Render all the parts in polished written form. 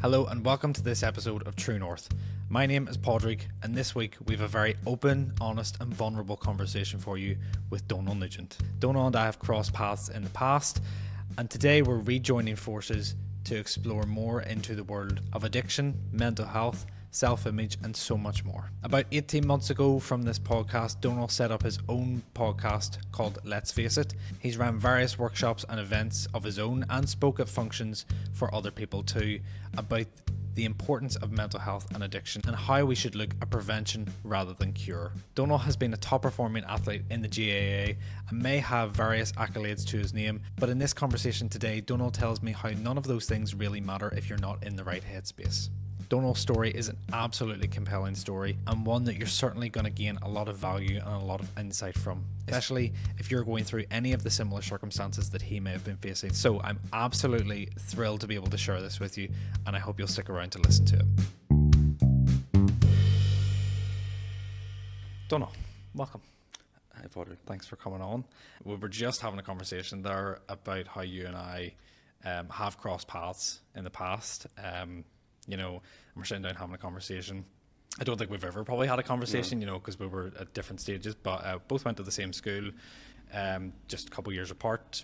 Hello and welcome to this episode of True North. My name is Padraig and this week we have a very open, honest and vulnerable conversation for you with Domhnall Nugent. Domhnall and I have crossed paths in the past and today we're rejoining forces to explore more into the world of addiction, mental health, self-image and so much more. About 18 months ago from this podcast, Domhnall set up his own podcast called Let's Face It. He's ran various workshops and events of his own and spoke at functions for other people too about the importance of mental health and addiction and how we should look at prevention rather than cure. Domhnall has been a top performing athlete in the GAA and may have various accolades to his name, but in this conversation today, Domhnall tells me how none of those things really matter if you're not in the right headspace. Domhnall's story is an absolutely compelling story and one that you're certainly going to gain a lot of value and a lot of insight from, especially if you're going through any of the similar circumstances that he may have been facing. So I'm absolutely thrilled to be able to share this with you and I hope you'll stick around to listen to it. Domhnall, welcome. Hi, Padraig. Thanks for coming on. We were just having a conversation there about how you and I have crossed paths in the past. You know, and we're sitting down having a conversation. I don't think we've ever probably had a conversation, you know, because we were at different stages, but both went to the same school, just a couple of years apart.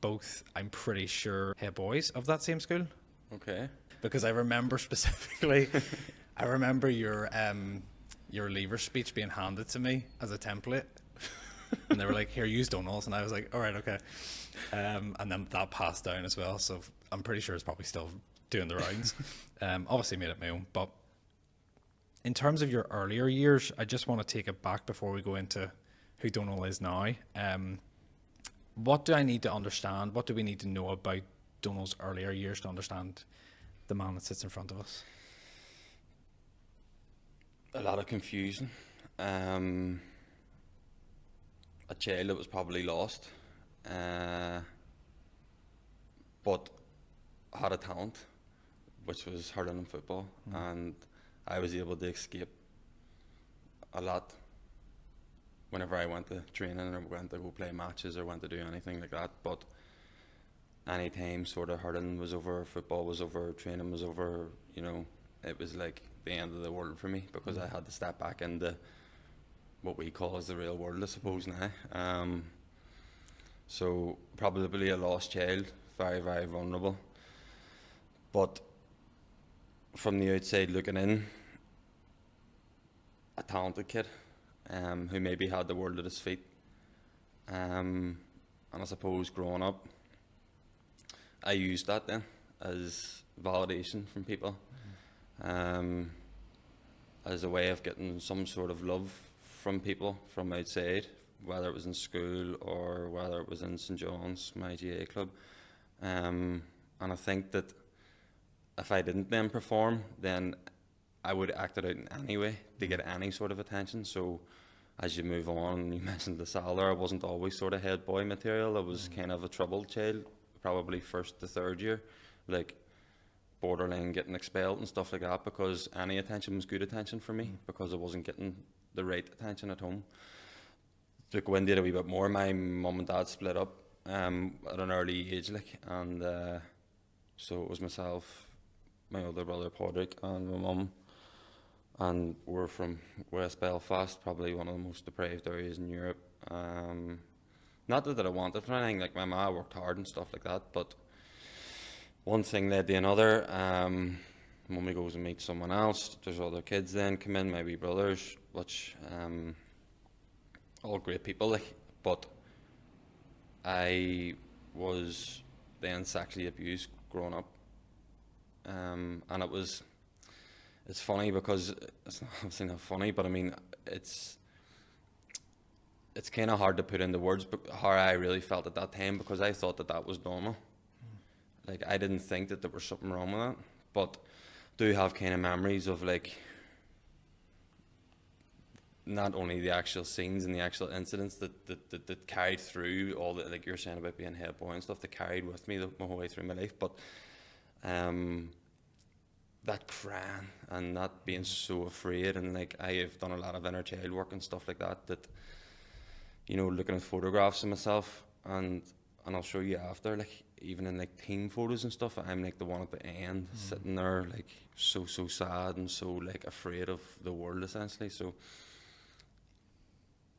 Both, I'm pretty sure, head boys of that same school. Okay. Because I remember specifically, I remember your leaver speech being handed to me as a template. And they were like, here, use Domhnall's. And I was like, all right, okay. And then that passed down as well. So I'm pretty sure it's probably still doing the rounds. Obviously made it my own, but in terms of your earlier years, I just want to take it back before we go into who Domhnall is now. What do I need to understand? What do we need to know about Domhnall's earlier years to understand the man that sits in front of us? A lot of confusion. A child that was probably lost, but had a talent, which was hurling and football, and I was able to escape a lot whenever I went to training or went to go play matches or went to do anything like that. But any time sort of hurling was over, football was over, training was over, you know, it was like the end of the world for me because I had to step back into what we call as the real world, I suppose now. So probably a lost child, very, very vulnerable. But from the outside looking in, a talented kid who maybe had the world at his feet. And I suppose growing up, I used that then as validation from people, as a way of getting some sort of love from people from outside, whether it was in school or whether it was in St John's, my GAA club. And I think that if I didn't then perform, then I would act it out in any way to get any sort of attention. So as you move on, you mentioned the Salar, I wasn't always sort of head boy material. I was kind of a troubled child, probably first to third year, like borderline getting expelled and stuff like that, because any attention was good attention for me, because I wasn't getting the right attention at home. To go into it a wee bit more, my mum and dad split up at an early age, like, and so it was myself, my older brother Padraig and my mum, and we're from West Belfast, probably one of the most deprived areas in Europe. Not that I wanted for anything, like my ma worked hard and stuff like that, but one thing led to another. Mummy goes and meets someone else, there's other kids then come in, my wee brothers, which all great people, like, but I was then sexually abused growing up. And it's funny because it's obviously not funny, but I mean, it's kind of hard to put into words but how I really felt at that time, because I thought that was normal. Like, I didn't think that there was something wrong with that, but do have kind of memories of, like, not only the actual scenes and the actual incidents that carried through all the, like you're saying about being head boy and stuff, that carried with me my whole way through my life, but that crying and not being so afraid, and like I have done a lot of inner child work and stuff like that, that, you know, looking at photographs of myself, and I'll show you after, like, even in like team photos and stuff, I'm like the one at the end, sitting there like so sad and so like afraid of the world essentially. So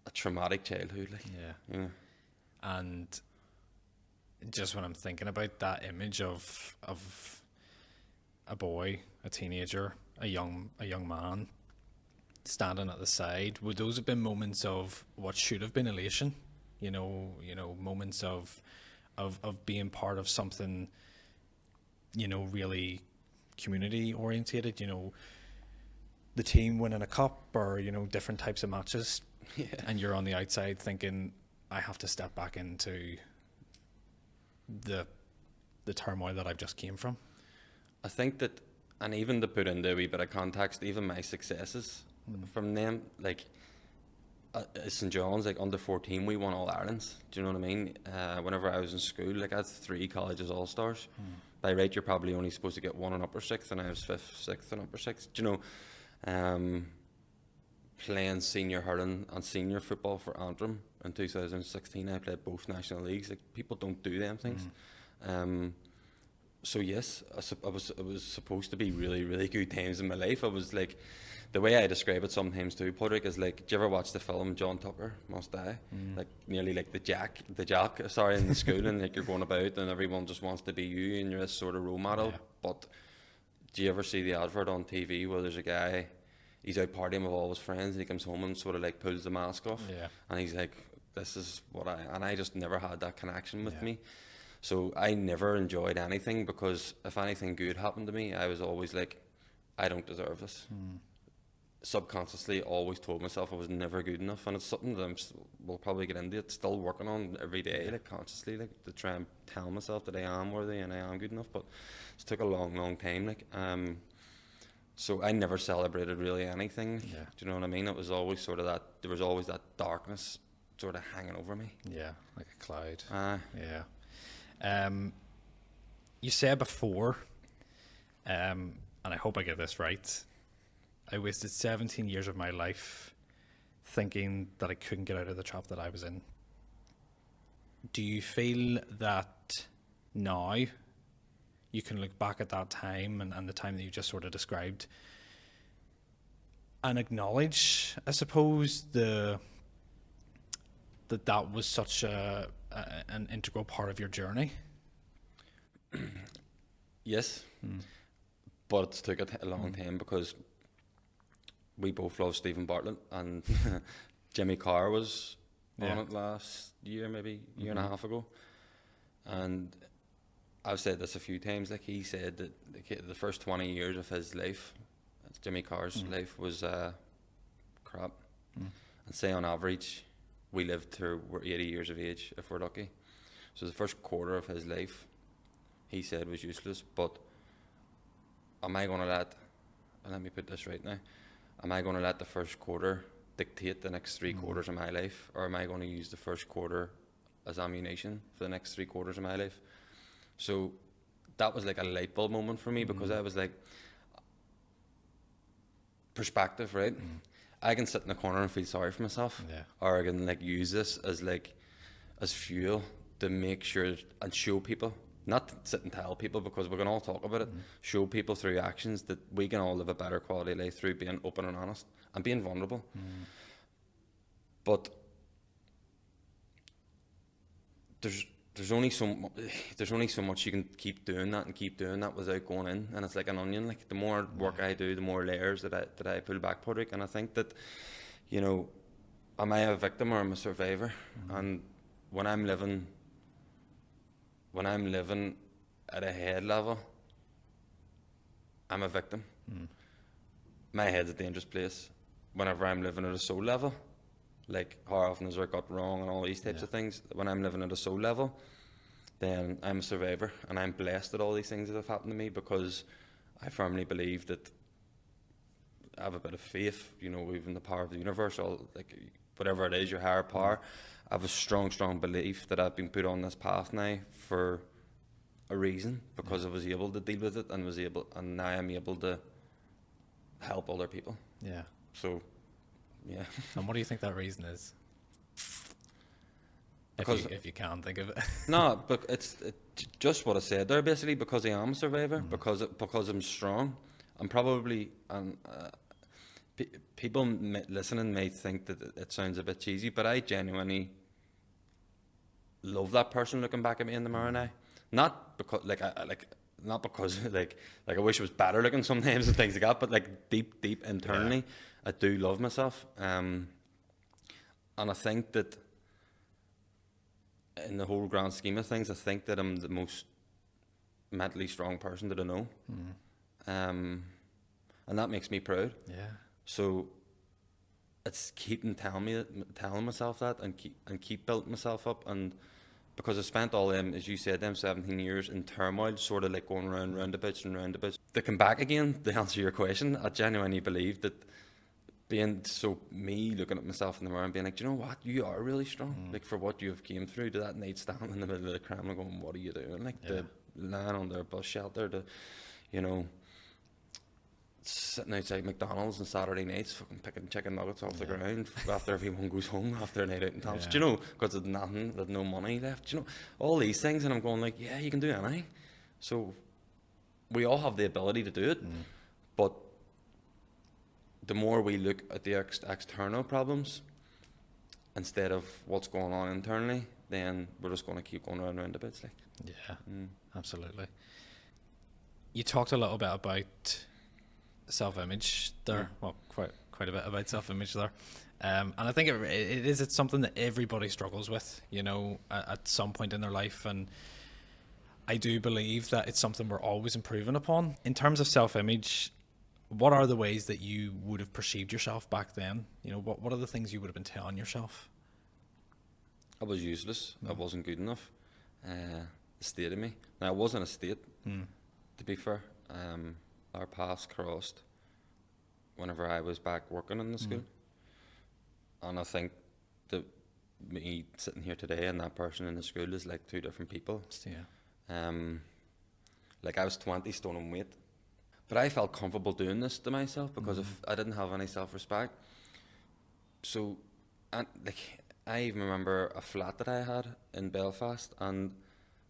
a traumatic childhood, like. Yeah. And just when I'm thinking about that image of a boy, a teenager, a young man standing at the side, would those have been moments of what should have been elation? You know, moments of being part of something, you know, really community orientated, you know, the team winning a cup or, you know, different types of matches. Yeah. And you're on the outside thinking, I have to step back into the turmoil that I've just came from. I think that, and even to put into a wee bit of context, even my successes from them, like St John's, like under 14, we won All Irelands. Do you know what I mean? Whenever I was in school, like I had 3 colleges All Stars. By right, you're probably only supposed to get 1 in upper 6th, and I was 5th, 6th in upper 6th. Do you know? Playing senior hurling and senior football for Antrim in 2016, I played both national leagues. Like, people don't do them things. So yes, it was supposed to be really, really good times in my life. I was like, the way I describe it sometimes too, Podrick, is like, do you ever watch the film John Tucker Must Die? Like nearly like the jock, in the school, and like you're going about and everyone just wants to be you and you're this sort of role model. Yeah. But do you ever see the advert on TV where there's a guy, he's out partying with all his friends and he comes home and sort of like pulls the mask off, and he's like, this is what I just never had that connection with me. So I never enjoyed anything, because if anything good happened to me, I was always like, I don't deserve this. Subconsciously always told myself I was never good enough, and it's something that we'll probably get into it, still working on every day, like consciously, like to try and tell myself that I am worthy and I am good enough. But it's took a long time, like so I never celebrated really anything. Do you know what I mean? It was always sort of that, there was always that darkness sort of hanging over me. Yeah, like a cloud. You said before, and I hope I get this right, I wasted 17 years of my life thinking that I couldn't get out of the trap that I was in. Do you feel that now you can look back at that time and the time that you just sort of described and acknowledge, I suppose, that was such an integral part of your journey? Yes, but it took a long time, because we both love Stephen Bartlett, and Jimmy Carr was on it last year, maybe a year and a half ago, and I've said this a few times, like he said that the first 20 years of his life, Jimmy Carr's life, was crap, and say on average we lived till we're 80 years of age if we're lucky. So the first quarter of his life, he said, was useless. But am I going to let me put this right now, am I going to let the first quarter dictate the next 3 quarters of my life, or am I going to use the first quarter as ammunition for the next 3 quarters of my life? So that was like a light bulb moment for me, because I was like, perspective, right? I can sit in the corner and feel sorry for myself, or I can like use this as fuel to make sure and show people, not sit and tell people, because we can all talk about it, show people through actions that we can all live a better quality life through being open and honest and being vulnerable. But there's only so much you can keep doing that without going in, and it's like an onion. Like, the more work I do, the more layers that I pull back, Podrick. And I think that, you know, am I a victim or am I a survivor? And when I'm living at a head level, I'm a victim. My head's a dangerous place. Whenever I'm living at a soul level, like how often is there got wrong and all these types of things, when I'm living at a soul level, then I'm a survivor, and I'm blessed that all these things that have happened to me, because I firmly believe that I have a bit of faith, you know, even the power of the universe, or like whatever it is, your higher power. I have a strong belief that I've been put on this path now for a reason, because I was able to deal with it, and now I'm able to help other people. So, yeah. And what do you think that reason is? Because if you can think of it. no, but it's just what I said there. Basically, because I am a survivor, because I'm strong, I'm probably people listening may think that it sounds a bit cheesy, but I genuinely love that person looking back at me in the mirror now. Not because not because like I wish I was better looking sometimes and things like that, but like deep internally, I do love myself. And I think that in the whole grand scheme of things, I think that I'm the most mentally strong person that I know. And that makes me proud. Yeah. So it's keeping telling myself that, and keep building myself up. And because I spent all them, as you said, them 17 years in turmoil, sort of like going roundabouts. To come back again, to answer your question, I genuinely believe that me looking at myself in the mirror and being like, do you know what, you are really strong. Like, for what you have came through, to that night stand in the middle of the Kremlin going, what are you doing? Like, the lying under a bus shelter, sitting outside McDonald's on Saturday nights, fucking picking chicken nuggets off the ground after everyone goes home after a night out in town. Do you know, because there's nothing, there's no money left. Do you know, all these things, and I'm going like, yeah, you can do anything. So we all have the ability to do it, but the more we look at the external problems instead of what's going on internally, then we're just going to keep going round a bit. Like, yeah, absolutely. You talked a little bit about self-image there. Well, quite a bit about self-image there. And I think it's something that everybody struggles with, at some point in their life. And I do believe that it's something we're always improving upon. In terms of self-image, what are the ways that you would have perceived yourself back then? What are the things you would have been telling yourself? I was useless. I wasn't good enough. The state of me. Now, I wasn't a state, to be fair. Our paths crossed whenever I was back working in the school. And I think that me sitting here today and that person in the school is like two different people. Yeah. Like, I was 20 stone in weight. But I felt comfortable doing this to myself because I didn't have any self-respect. So, I even remember a flat that I had in Belfast, and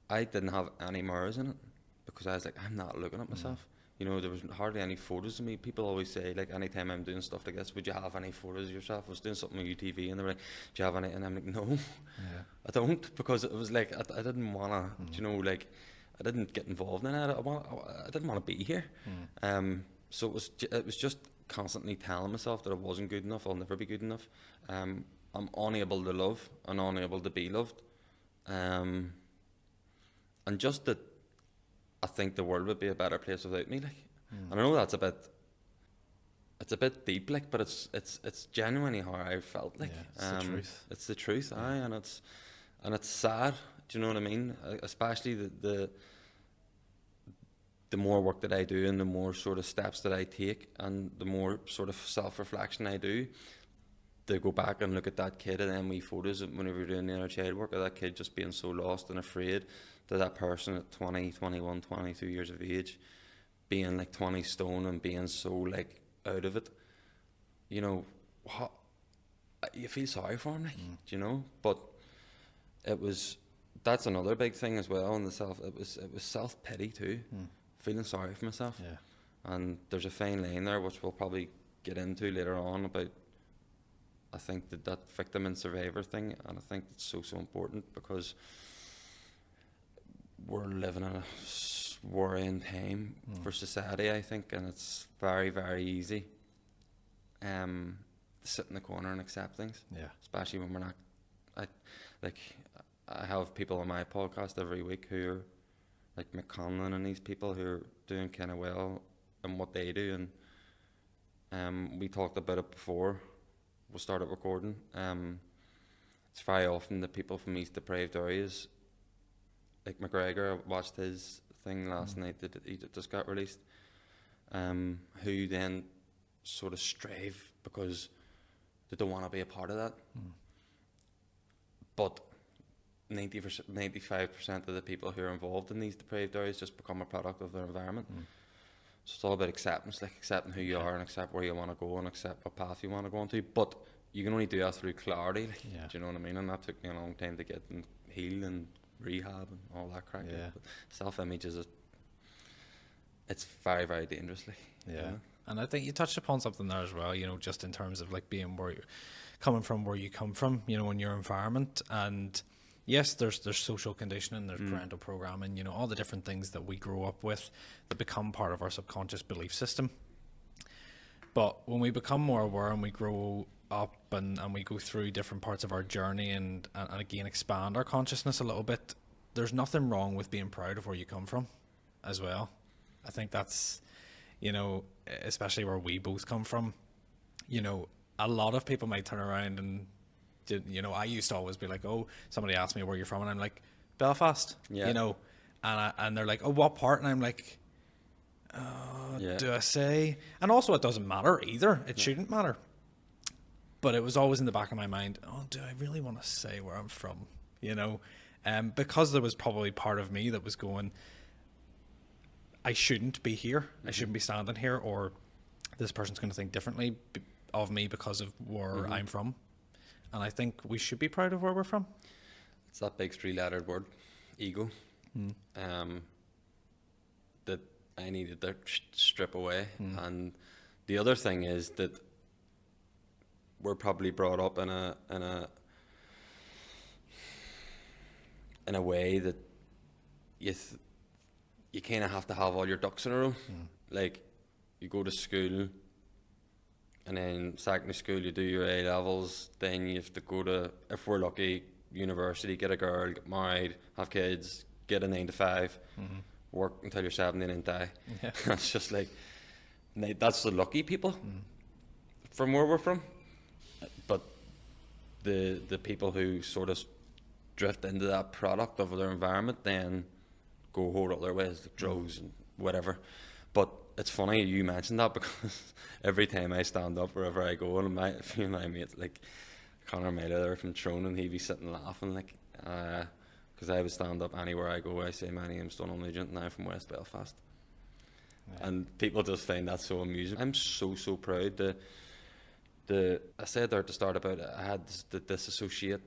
I didn't have any mirrors in it because I was like, I'm not looking at myself. There was hardly any photos of me. People always say, like, anytime I'm doing stuff like this, would you have any photos of yourself? I was doing something on UTV, and they were like, do you have any? And I'm like, no, I don't, because it was like, I didn't want to, I didn't get involved in it. I didn't want to be here. So it was just constantly telling myself that I wasn't good enough. I'll never be good enough. I'm unable to love and unable to be loved. And just that I think the world would be a better place without me. Like, and I know that's it's a bit deep, like, but it's genuinely how I felt. Like, it's the truth. It's the truth, and it's sad. Do you know what I mean? Especially the more work that I do, and the more sort of steps that I take, and the more sort of self-reflection I do, to go back and look at that kid and then we photos of whenever you're doing the inner child work, of that kid just being so lost and afraid, to that person at 20, 21, 22 years of age being like 20 stone and being so like out of it. You feel sorry for him, like, but that's another big thing as well. In it was self-pity too, feeling sorry for myself. And there's a fine line there, which we'll probably get into later on, about, I think, that victim and survivor thing. And I think it's so important, because we're living in a worrying time for society, I think, and it's very, very easy to sit in the corner and accept things, especially when we're not. I have people on my podcast every week who are like McConlon and these people who are doing kind of well in what they do, and we talked about it before we started recording. It's very often the people from these deprived areas, like McGregor, I watched his thing last night that he just got released, who then sort of strive because they don't want to be a part of that. But 95% of the people who are involved in these deprived areas just become a product of their environment. So it's all about acceptance, like accepting who you are and accept where you want to go and accept what path you want to go into. But you can only do that through clarity. Like, Yeah. do you know what I mean? And that took me a long time to get and heal and rehab and all that crack. Yeah. But self-image it's very, very dangerous. Like, Yeah. you know? And I think you touched upon something there as well, you know, just in terms of like being where you're coming from, where you come from, you know, in your environment. And yes, there's social conditioning, there's parental programming, you know, all the different things that we grow up with that become part of our subconscious belief system. But when we become more aware and we grow up and we go through different parts of our journey and again expand our consciousness a little bit, there's nothing wrong with being proud of where you come from as well. I think that's, you know, especially where we both come from, you know, a lot of people might turn around and, you know, I used to always be like, oh, somebody asked me where you're from, and I'm like, Belfast, Yeah. you know, and they're like, oh, what part? And I'm like, Yeah. do I say? And also, it doesn't matter either. It shouldn't matter. But it was always in the back of my mind, oh, do I really want to say where I'm from? You know, because there was probably part of me that was going, I shouldn't be here. I shouldn't be standing here, or this person's going to think differently of me because of where I'm from. And I think we should be proud of where we're from. It's that big three-lettered word, ego, that I needed to strip away. And the other thing is that we're probably brought up in a way that you kind of have to have all your ducks in a row. Like, you go to school, and then secondary school you do your A levels, then you have to go to, if we're lucky, university, get a girl, get married, have kids, get a 9 to 5, work until you're 70 and then die. Yeah. That's just like, that's the lucky people from where we're from. But the people who sort of drift into that product of their environment then go whole other ways, like drugs and whatever. But it's funny you mentioned that, because every time I stand up wherever I go, and a few of my mates, like Conor Miller there from Tyrone, and he'd be sitting laughing, like, because I would stand up anywhere I go. I say, my name's Domhnall Nugent and I'm from West Belfast. Yeah. And people just find that so amusing. I'm so proud. I said there at the start about it, I had to disassociate,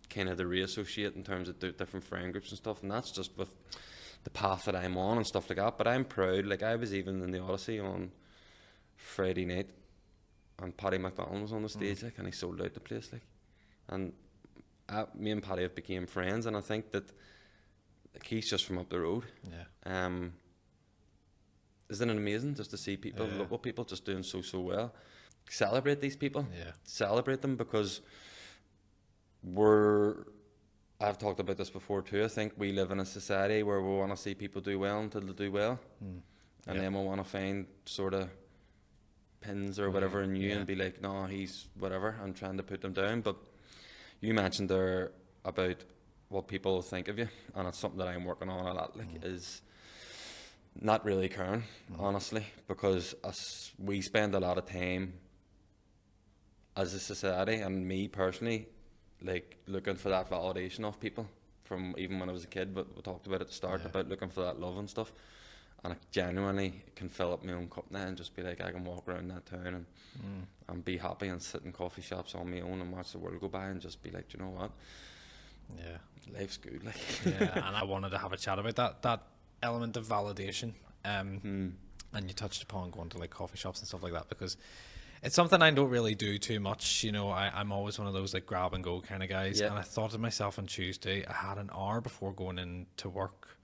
kind of the reassociate in terms of different friend groups and stuff, and that's just with the path that I'm on and stuff like that. But I'm proud. Like, I was even in the Odyssey on Friday night, and Paddy McDonald was on the stage, like, and he sold out the place, like, and me and Paddy have became friends, and I think that, like, he's just from up the road. Yeah. Isn't it amazing just to see people, local people, just doing so well? Celebrate these people. Yeah. Celebrate them, because I've talked about this before too. I think we live in a society where we want to see people do well until they do well, and then we want to find sort of pins or whatever in you and be like, no, he's whatever, and trying to put them down. But you mentioned there about what people think of you, and it's something that I'm working on a lot. Like, is not really caring, honestly, because we spend a lot of time as a society, and me personally, like, looking for that validation of people from even when I was a kid. But we talked about at the start about looking for that love and stuff, and I genuinely can fill up my own cup now and just be like, I can walk around that town and be happy and sit in coffee shops on my own and watch the world go by and just be like, do you know what? Yeah, life's good. Like, yeah. And I wanted to have a chat about that element of validation. And you touched upon going to like coffee shops and stuff like that, because it's something I don't really do too much. You know, I'm always one of those like grab and go kind of guys. And I thought to myself on Tuesday, I had an hour before going into work,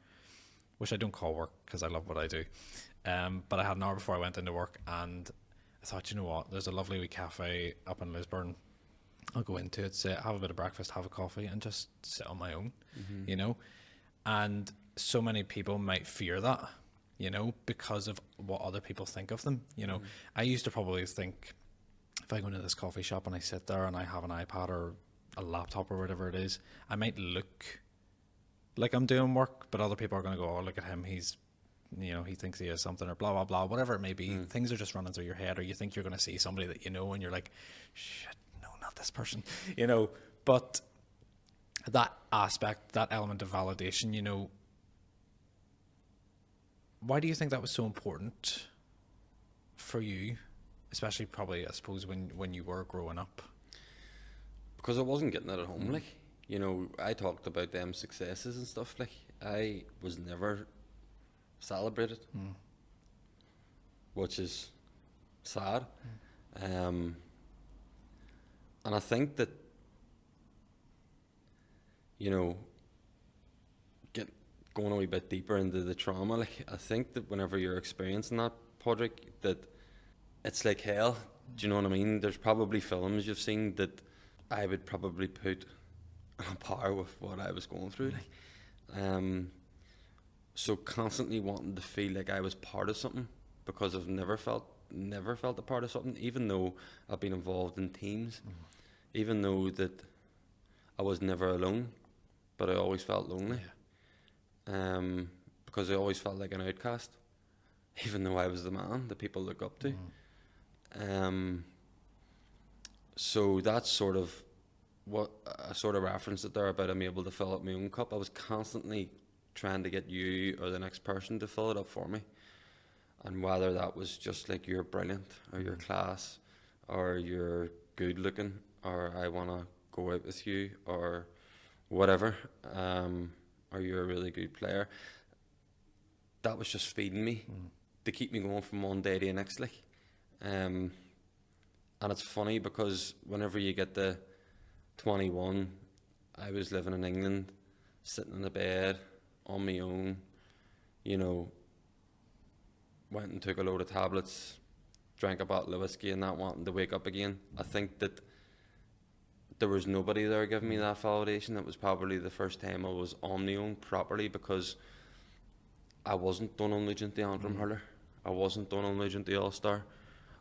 which I don't call work because I love what I do. But I had an hour before I went into work, and I thought, you know what, there's a lovely wee cafe up in Lisburn. I'll go into it, sit, have a bit of breakfast, have a coffee, and just sit on my own, you know. And so many people might fear that, you know, because of what other people think of them. You know, I used to probably think, if I go into this coffee shop and I sit there and I have an iPad or a laptop or whatever it is, I might look like I'm doing work, but other people are going to go, oh, look at him, he's, you know, he thinks he is something, or blah, blah, blah, whatever it may be. Things are just running through your head, or you think you're going to see somebody that you know and you're like, shit, no, not this person, you know. But that aspect, that element of validation, you know, why do you think that was so important for you, especially probably, I suppose, when you were growing up? because I wasn't getting it at home. Like, you know, I talked about them successes and stuff. Like, I was never celebrated, which is sad. And I think that, you know, going a wee bit deeper into the trauma, like, I think that whenever you're experiencing that, Podrick, that it's like hell. Do you know what I mean? There's probably films you've seen that I would probably put on par with what I was going through. Like, so constantly wanting to feel like I was part of something, because I've never felt a part of something, even though I've been involved in teams, even though that I was never alone, but I always felt lonely. Because I always felt like an outcast, even though I was the man that people look up to. So that's sort of what I sort of referenced it there about I'm able to fill up my own cup. I was constantly trying to get you or the next person to fill it up for me, and whether that was just like you're brilliant or you're class or you're good looking or I want to go out with you or whatever, or you're a really good player, that was just feeding me to keep me going from one day to the next. Like, and it's funny because whenever you get to 21, I was living in England, sitting in the bed on my own, you know, went and took a load of tablets, drank a bottle of whiskey and not wanting to wake up again. I think that there was nobody there giving me that validation. That was probably the first time I was on my own properly, because I wasn't Domhnall Nugent, the Antrim hurler. I wasn't Domhnall Nugent, the All-Star.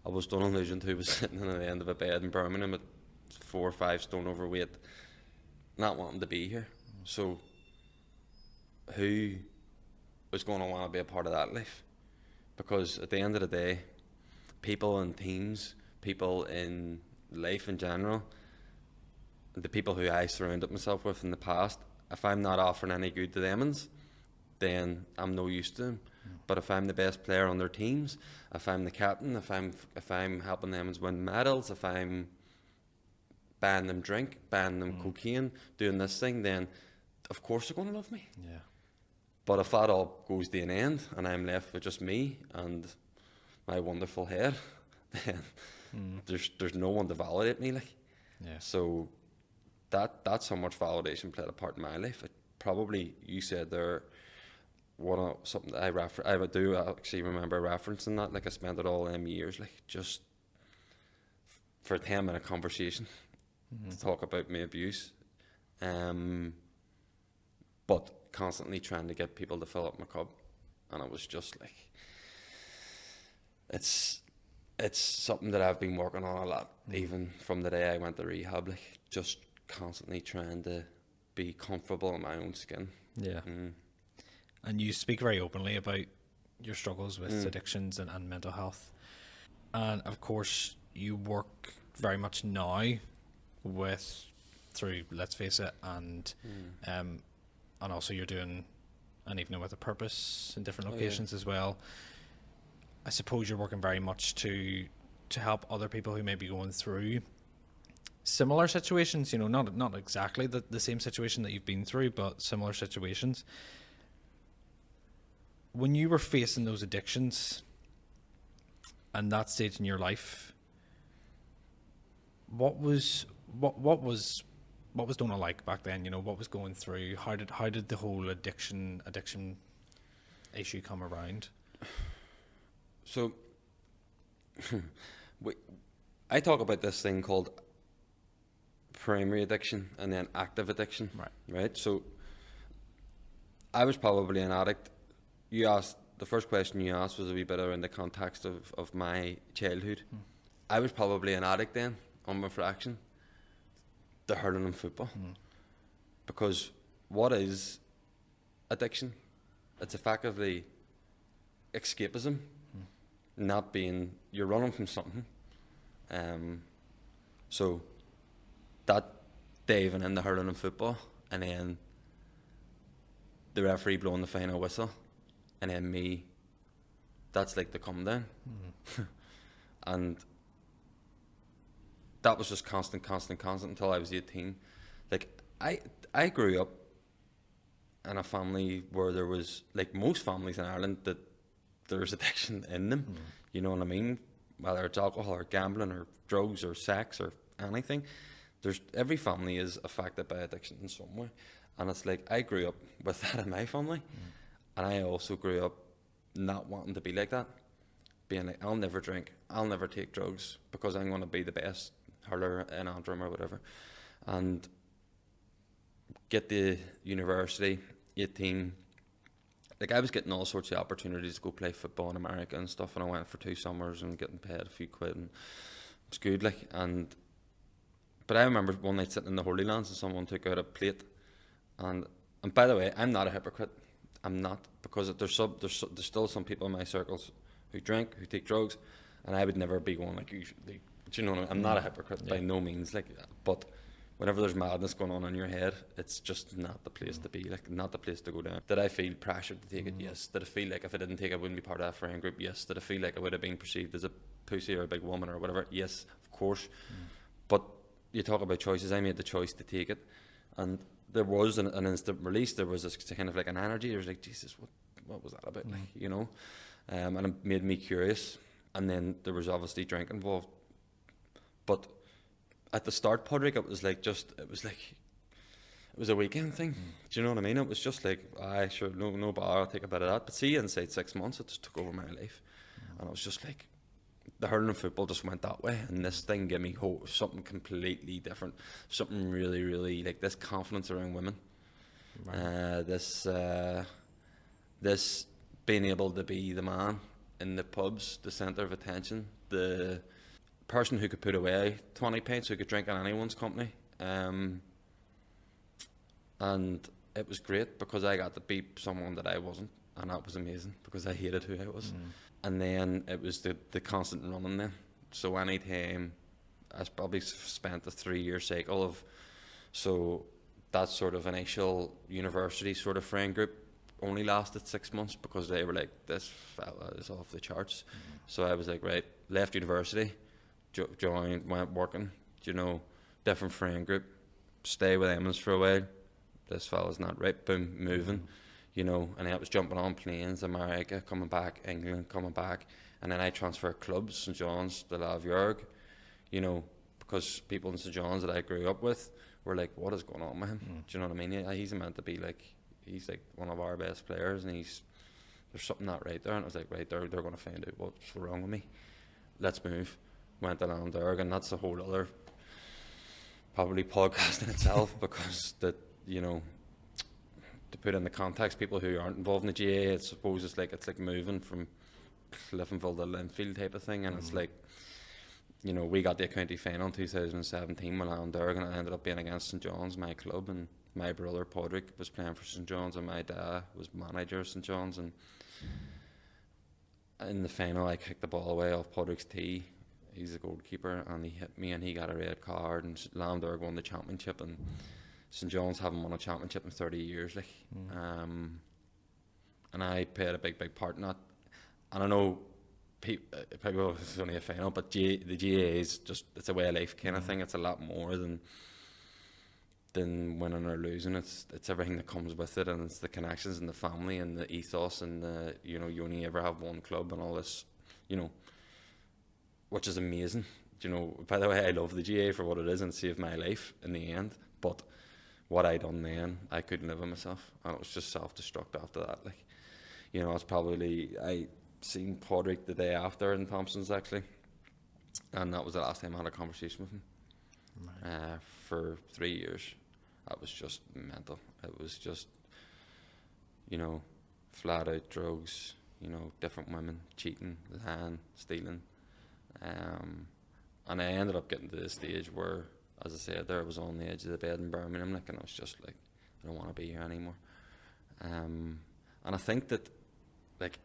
I was Domhnall Nugent who was sitting on the end of a bed in Birmingham at 4 or 5 stone overweight, not wanting to be here. So who was going to want to be a part of that life? Because at the end of the day, people in teams, people in life in general, the people who I surrounded myself with in the past, if I'm not offering any good to them, then I'm no use to them. But if I'm the best player on their teams, if I'm the captain, if I'm helping them win medals, if I'm buying them drink, buying them cocaine, doing this thing, then of course they're going to love me. Yeah. But if that all goes to an end and I'm left with just me and my wonderful hair, then there's no one to validate me. Like, so that's how much validation played a part in my life. It probably, you said there, something that I do actually remember referencing that. Like, I spent it all them years, like, just for a 10-minute conversation to talk about my abuse, but constantly trying to get people to fill up my cup, and it was just like, it's something that I've been working on a lot, even from the day I went to rehab. Like, just constantly trying to be comfortable in my own skin. And you speak very openly about your struggles with addictions and mental health, and of course you work very much now through Let's Face It, and also you're doing an Evening with a Purpose in different locations as well. I suppose you're working very much to help other people who may be going through similar situations, you know, not exactly the same situation that you've been through, but similar situations. When you were facing those addictions and that stage in your life, what was Domhnall like back then? You know, what was going through? How did the whole addiction issue come around? So, I talk about this thing called primary addiction and then active addiction. Right. So, I was probably an addict. The first question you asked was a wee bit around the context of my childhood. I was probably an addict then, on reflection, to hurling and football. Because what is addiction? It's effectively escapism, not being, you're running from something. So that diving in the hurling and football, and then the referee blowing the final whistle, and then me, that's like the come down. And that was just constant until I was 18. Like, I grew up in a family where there was, like most families in Ireland, that there's addiction in them. You know what I mean? Whether it's alcohol or gambling or drugs or sex or anything, every family is affected by addiction in some way. And it's like, I grew up with that in my family, and I also grew up not wanting to be like that, being like, I'll never drink, I'll never take drugs, because I'm going to be the best hurler in Antrim or whatever. And get to university, 18, like I was getting all sorts of opportunities to go play football in America and stuff, and I went for 2 summers and getting paid a few quid, and it was good, like. But I remember one night sitting in the Holy Lands and someone took out a plate, and by the way, I'm not a hypocrite. I'm not, because there's still some people in my circles who drink, who take drugs, and I would never be going like, do you know what I mean? I'm not a hypocrite by no means, like, but whenever there's madness going on in your head, it's just not the place to be, like, not the place to go down. Did I feel pressured to take it? Yes. Did I feel like if I didn't take it, I wouldn't be part of that friend group? Yes. Did I feel like I would have been perceived as a pussy or a big woman or whatever? Yes, of course. But you talk about choices. I made the choice to take it, and there was an instant release. There was this kind of like an energy. There was like, Jesus, what was that about? Like, you know, and it made me curious. And then there was obviously drink involved, but at the start, Padraig, it was a weekend thing. Do you know what I mean? It was just like, sure, no bar, I'll take a bit of that. But see, inside 6 months, it just took over my life. And I was just like, the hurling and football just went that way. And this thing gave me hope, something completely different. Something really, really, like this confidence around women. Right. This being able to be the man in the pubs, the centre of attention, the person who could put away 20 pints, who could drink in anyone's company, and it was great because I got to be someone that I wasn't, and that was amazing because I hated who I was. And then it was the constant running then. So any time, I probably spent a 3-year cycle of, so that sort of initial university sort of friend group only lasted 6 months because they were like, this fella is off the charts. So I was like, right, left university, joined, went working, you know, different friend group, stay with Emmons for a while, this fella's not right, boom, moving, you know, and I was jumping on planes, America, coming back, England, coming back, and then I transferred clubs, St John's, the Lavjorg, you know, because people in St John's that I grew up with were like, what is going on with him? Do you know what I mean? He's meant to be like, he's like one of our best players, and there's something not right there, and I was like, right, they're going to find out what's wrong with me, let's move. Went to Landberg, and that's a whole other probably podcast in itself because that, you know, to put in the context, people who aren't involved in the GAA, I suppose it's like moving from Cliftonville to Linfield type of thing, and it's like, you know, we got the county final in 2017 with Landberg, and it ended up being against St John's, my club, and my brother Padraig was playing for St John's, and my dad was manager of St John's, and in the final I kicked the ball away off Padraig's tee. He's a goalkeeper, and he hit me, and he got a red card, and Landberg won the championship, and St John's haven't won a championship in 30 years, like. And I played a big part in that. And I know people, it's only a final, but the GAA is just, it's a way of life kind of thing. It's a lot more than winning or losing. It's everything that comes with it, and it's the connections and the family and the ethos and the, you know, you only ever have one club and all this, you know, which is amazing. You know, by the way, I love the GAA for what it is and saved my life in the end. But what I done then, I couldn't live with myself, and it was just self-destruct after that. Like, you know, I seen Padraig the day after in Thompson's actually, and that was the last time I had a conversation with him. For 3 years. That was just mental. It was just, you know, flat out drugs, you know, different women, cheating, lying, stealing. And I ended up getting to the stage where, as I said, there I was on the edge of the bed in Birmingham, like, and I was just like, I don't want to be here anymore. And I think that, like,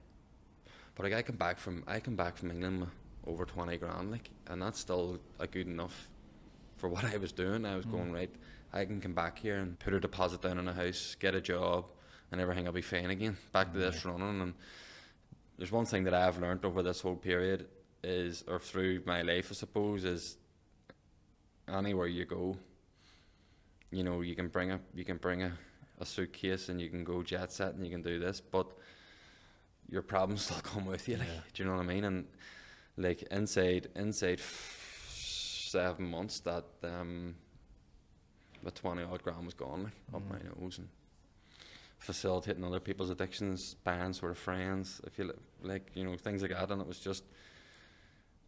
but like I come back from England with over 20 grand, like, and that's still a good enough for what I was doing. I was going, right, I can come back here and put a deposit down in a house, get a job, and everything will be fine again. Back to this running. And there's one thing that I've learned over this whole period is, or through my life, I suppose, is anywhere you go, you know, you can bring a suitcase and you can go jet set and you can do this, but your problems still come with you. Like, do you know what I mean? And like inside 7 months, that the 20 odd grand was gone, like up my nose, and facilitating other people's addictions, bands, sort of friends, if you like, you know, things like that. And it was just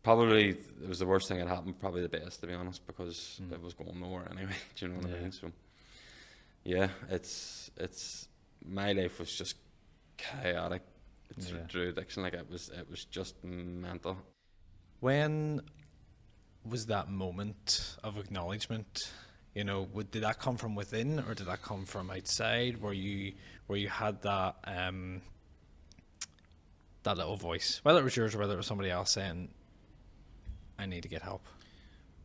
probably, it was the worst thing that happened, probably the best, to be honest, because it was going nowhere anyway. Do you know what I mean? So yeah, it's my life was just chaotic through addiction. Like it was just mental. When was that moment of acknowledgement? You know, did that come from within or did that come from outside? Where you had that that little voice, whether it was yours or whether it was somebody else saying, "I need to get help."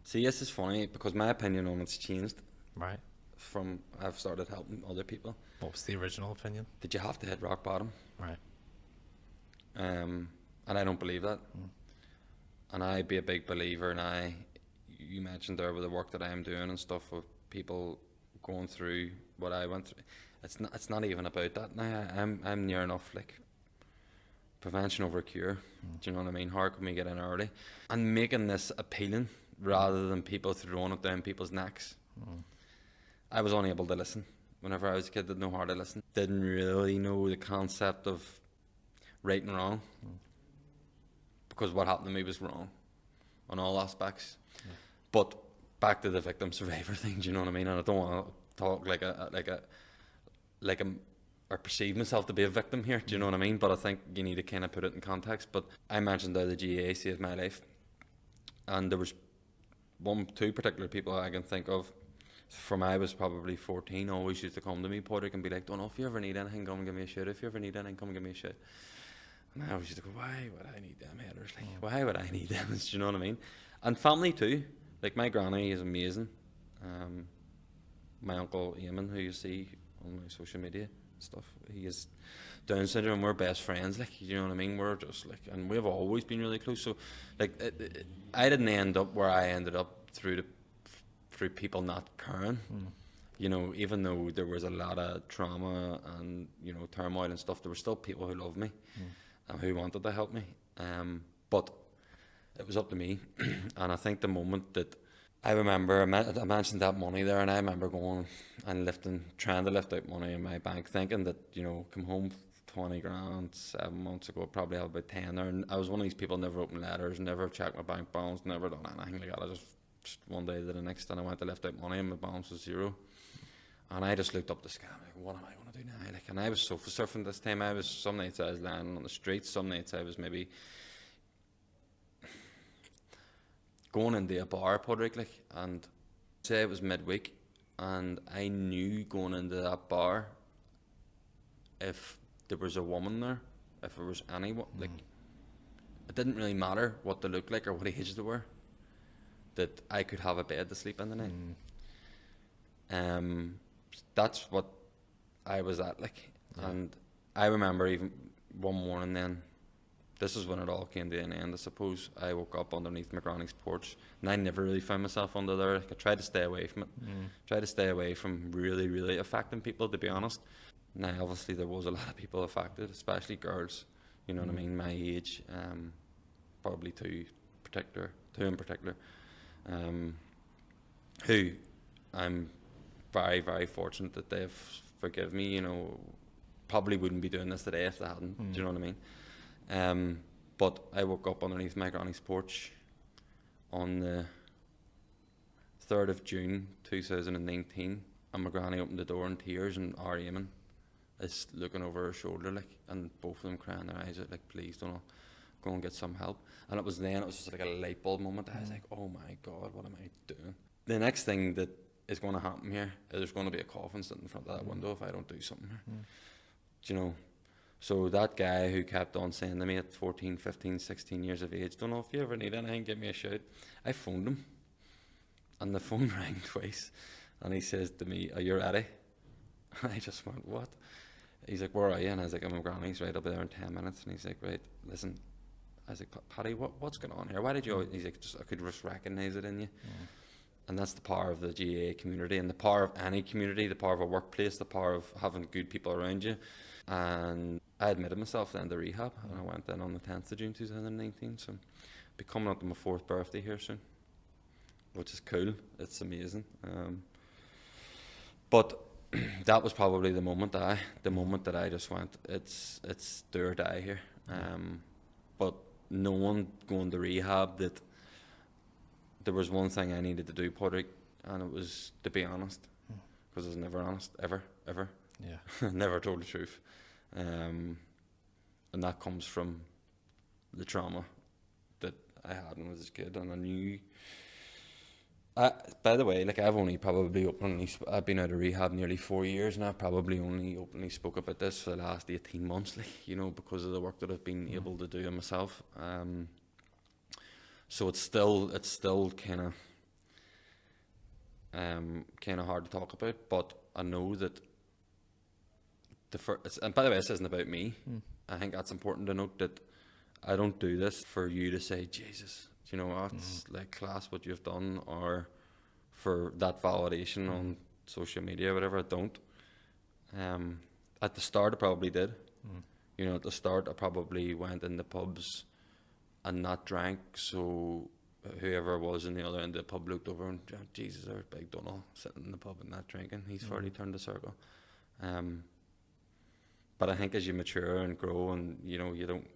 See, yes, it's funny because my opinion on it's changed. Right. From I've started helping other people. What was the original opinion? Did you have to hit rock bottom? Right. And I don't believe that. And I'd be a big believer. And you mentioned there with the work that I'm doing and stuff with people going through what I went through. It's not even about that. Now I'm near enough like prevention over cure. Do you know what I mean? How can we get in early? And making this appealing rather than people throwing it down people's necks. I was unable to listen. Whenever I was a kid, didn't know how to listen. Didn't really know the concept of right and wrong. Because what happened to me was wrong on all aspects. But back to the victim survivor thing, do you know what I mean? And I don't want to talk or perceive myself to be a victim here, do you know what I mean? But I think you need to kind of put it in context. But I mentioned how the GAA saved my life. And there was two particular people I can think of. From I was probably 14, always used to come to me, Patrick, and be like, "Don't know if you ever need anything, come and give me a shout. If you ever need anything, come and give me a shout." And I always used to go, "Why would I need them headers? Like, why would I need them?" Do you know what I mean? And family too. Like my granny is amazing. My uncle Eamon, who you see on my social media and stuff, he is Down syndrome. We're best friends. Like, you know what I mean? We're just like, and we've always been really close. So, like, I didn't end up where I ended up through people not caring. You know, even though there was a lot of trauma and, you know, turmoil and stuff, there were still people who loved me and who wanted to help me. But it was up to me. And I think the moment that I remember, I mentioned that money there, and I remember going and trying to lift out money in my bank, thinking that, you know, come home 20 grand 7 months ago, probably have about 10 there. And I was one of these people, never opened letters, never checked my bank balance, never done anything like that. I just one day to the next, and I went to lift out money and my balance was zero. And I just looked up the sky, like, what am I going to do now? Like, and I was sofa surfing this time. Some nights I was lying on the streets, some nights I was maybe going into a bar, Padraig, like, and say it was midweek, and I knew going into that bar, if there was a woman there, if there was anyone, like, it didn't really matter what they looked like or what age they were, that I could have a bed to sleep in the night. That's what I was at, like. And I remember even one morning then, this is when it all came to an end, I suppose. I woke up underneath my granny's porch, and I never really found myself under there. Like, I tried to stay away from it. Tried to stay away from really, really affecting people, to be honest. Now, obviously, there was a lot of people affected, especially girls, you know what I mean, my age, probably two in particular, who I'm very, very fortunate that they've forgiven me, you know. Probably wouldn't be doing this today if they hadn't, do you know what I mean? But I woke up underneath my granny's porch on the 3rd of June 2019, and my granny opened the door in tears, and our Eamon is looking over her shoulder, like, and both of them crying their eyes out, like, please don't go and get some help. And it was just like a light bulb moment. I was like, oh my God, what am I doing? The next thing that is going to happen here is there's going to be a coffin sitting in front of that window if I don't do something here. Do you know? So that guy who kept on saying to me at 14, 15, 16 years of age, don't know if you ever need anything, give me a shout. I phoned him, and the phone rang twice, and he says to me, are you ready? And I just went, what? He's like, where are you? And I was like, I'm at Granny's, right, I'll be there in 10 minutes. And he's like, right, listen. I was like, Paddy, what's going on here? Why did you always? He's like, I could just recognise it in you. And that's the power of the GAA community, and the power of any community, the power of a workplace, the power of having good people around you. And I admitted myself then to rehab, and I went in on the 10th of June 2019. So I'll be coming up to my 4th birthday here soon, which is cool. It's amazing. But that was probably the moment that I just went, it's do or die here. But no one going to rehab, that there was one thing I needed to do, Padraig, and it was to be honest, because I was never honest, ever. Yeah. Never told the truth. And that comes from the trauma that I had when I was a kid, and I knew. By the way, like I've been out of rehab nearly 4 years, and I've probably only openly spoke about this for the last 18 months, because of the work that I've been able to do on myself. So it's still kind of hard to talk about, but I know that and by the way, this isn't about me. I think that's important to note, that I don't do this for you to say, Jesus, do you know what, it's like class what you've done, or for that validation on social media or whatever. I don't. At the start I probably did. At the start I probably went in the pubs and not drank, so whoever was in the other end of the pub looked over and, oh, Jesus, there's big Domhnall sitting in the pub and not drinking, he's already turned the circle. But I think as you mature and grow, and you don't,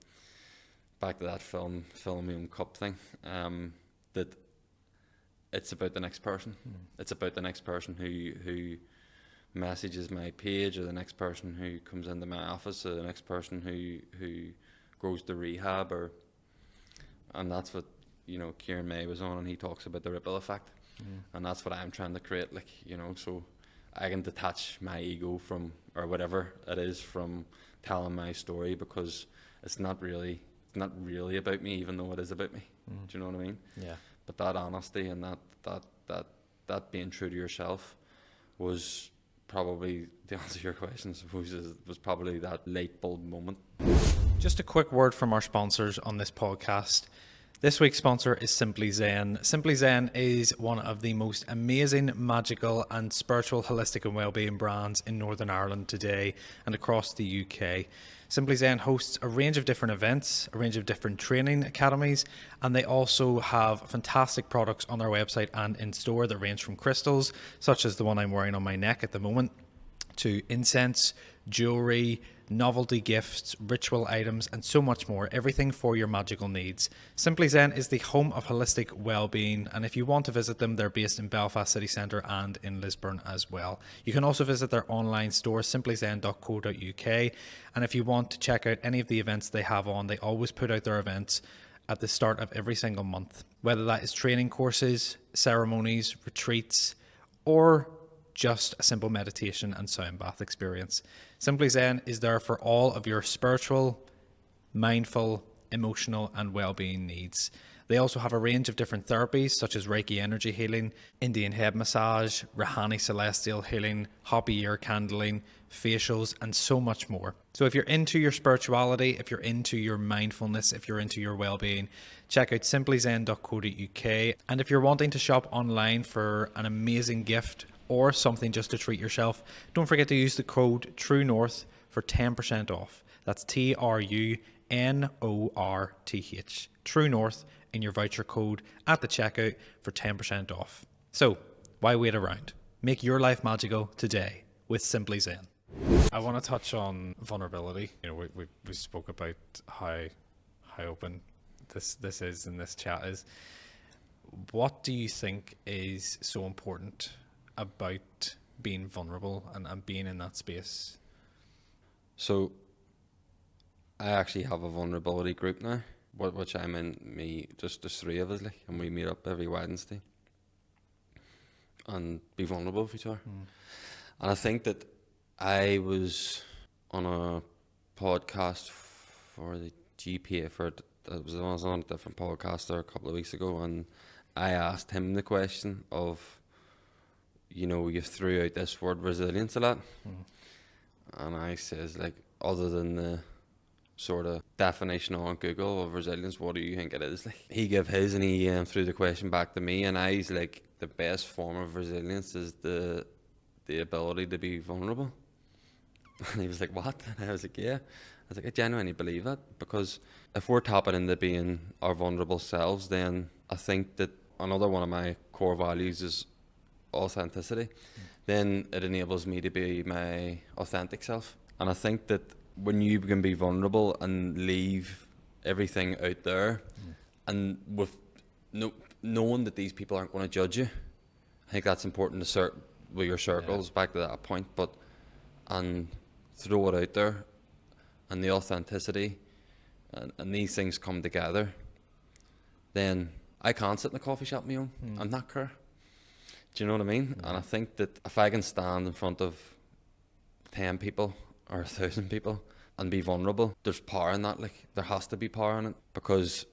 back to that filling my own cup thing, that it's about the next person. It's about the next person who messages my page, or the next person who comes into my office, or the next person who goes to rehab, and that's what Kieran May was on, and he talks about the ripple effect, and that's what I'm trying to create. So I can detach my ego from, or whatever it is, from telling my story, because it's not really about me, even though it is about me. Do you know what I mean? Yeah. But that honesty and that being true to yourself was probably, to answer your question, I suppose, was probably that light bulb moment. Just a quick word from our sponsors on this podcast. This week's sponsor is Simply Zen. Simply Zen is one of the most amazing, magical and spiritual holistic and wellbeing brands in Northern Ireland today and across the UK. Simply Zen hosts a range of different events, a range of different training academies, and they also have fantastic products on their website and in store that range from crystals, such as the one I'm wearing on my neck at the moment, to incense, jewelry, novelty gifts, ritual items, and so much more. Everything for your magical needs. Simply Zen is the home of holistic well-being, and if you want to visit them, they're based in Belfast City Centre and in Lisburn as well. You can also visit their online store, simplyzen.co.uk, and if you want to check out any of the events they have on, they always put out their events at the start of every single month, whether that is training courses, ceremonies, retreats, or just a simple meditation and sound bath experience. Simply Zen is there for all of your spiritual, mindful, emotional and well-being needs. They also have a range of different therapies such as Reiki energy healing, Indian head massage, Rahani celestial healing, Hopi ear candling, facials and so much more. So if you're into your spirituality, if you're into your mindfulness, if you're into your well-being, check out simplyzen.co.uk. And if you're wanting to shop online for an amazing gift or something just to treat yourself, don't forget to use the code TRUENORTH for 10% off. That's TRUNORTH, True North, in your voucher code at the checkout for 10% off. So why wait around? Make your life magical today with Simply Zen. I want to touch on vulnerability. We spoke about how open this is and this chat is. What do you think is so important about being vulnerable and being in that space? So I actually have a vulnerability group now, which I'm in, just the three of us, and we meet up every Wednesday and be vulnerable with each other. And I think that I was on a podcast for the GPA I was on a different podcast there a couple of weeks ago, and I asked him the question of, you threw out this word resilience a lot. And I says, other than the sort of definition on Google of resilience. What do you think it is? Like, he gave his, and he threw the question back to me, and I was like, the best form of resilience is the ability to be vulnerable. And he was like, what? And I was like, yeah. I was like, I genuinely believe that, because if we're tapping into being our vulnerable selves, then I think that another one of my core values is authenticity. Then it enables me to be my authentic self. And I think that when you can be vulnerable and leave everything out there, and with knowing that these people aren't going to judge you, I think that's important to with your circles, back to that point. But and throw it out there, and the authenticity, and these things come together, then I can't sit in a coffee shop on my own and not care. Do you know what I mean? And I think that if I can stand in front of 10 people or 1,000 people and be vulnerable, there's power in that. Like, there has to be power in it, because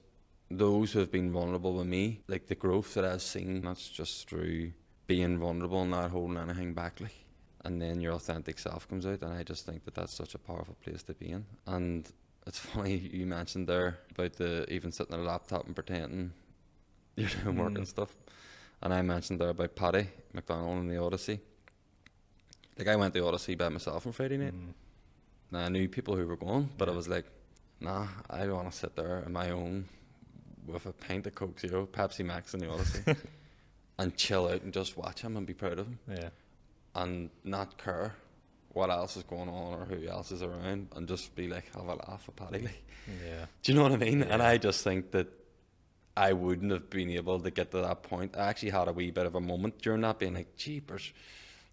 those who have been vulnerable with me, like the growth that I've seen, that's just through being vulnerable and not holding anything back. Like, and then your authentic self comes out, and I just think that that's such a powerful place to be in. And it's funny you mentioned there about the even sitting at a laptop and pretending you're doing work and stuff. And I mentioned there about Paddy McDonald and the Odyssey. Like, I went to the Odyssey by myself on Friday night. Now, I knew people who were going, but I was like, nah, I want to sit there on my own with a pint of Coke Zero, Pepsi Max in the Odyssey, and chill out and just watch him and be proud of him. Yeah. And not care what else is going on or who else is around, and just be like, have a laugh at Paddy. Like, yeah. Do you know what I mean? Yeah. And I just think that I wouldn't have been able to get to that point. I actually had a wee bit of a moment during that, being like, jeepers,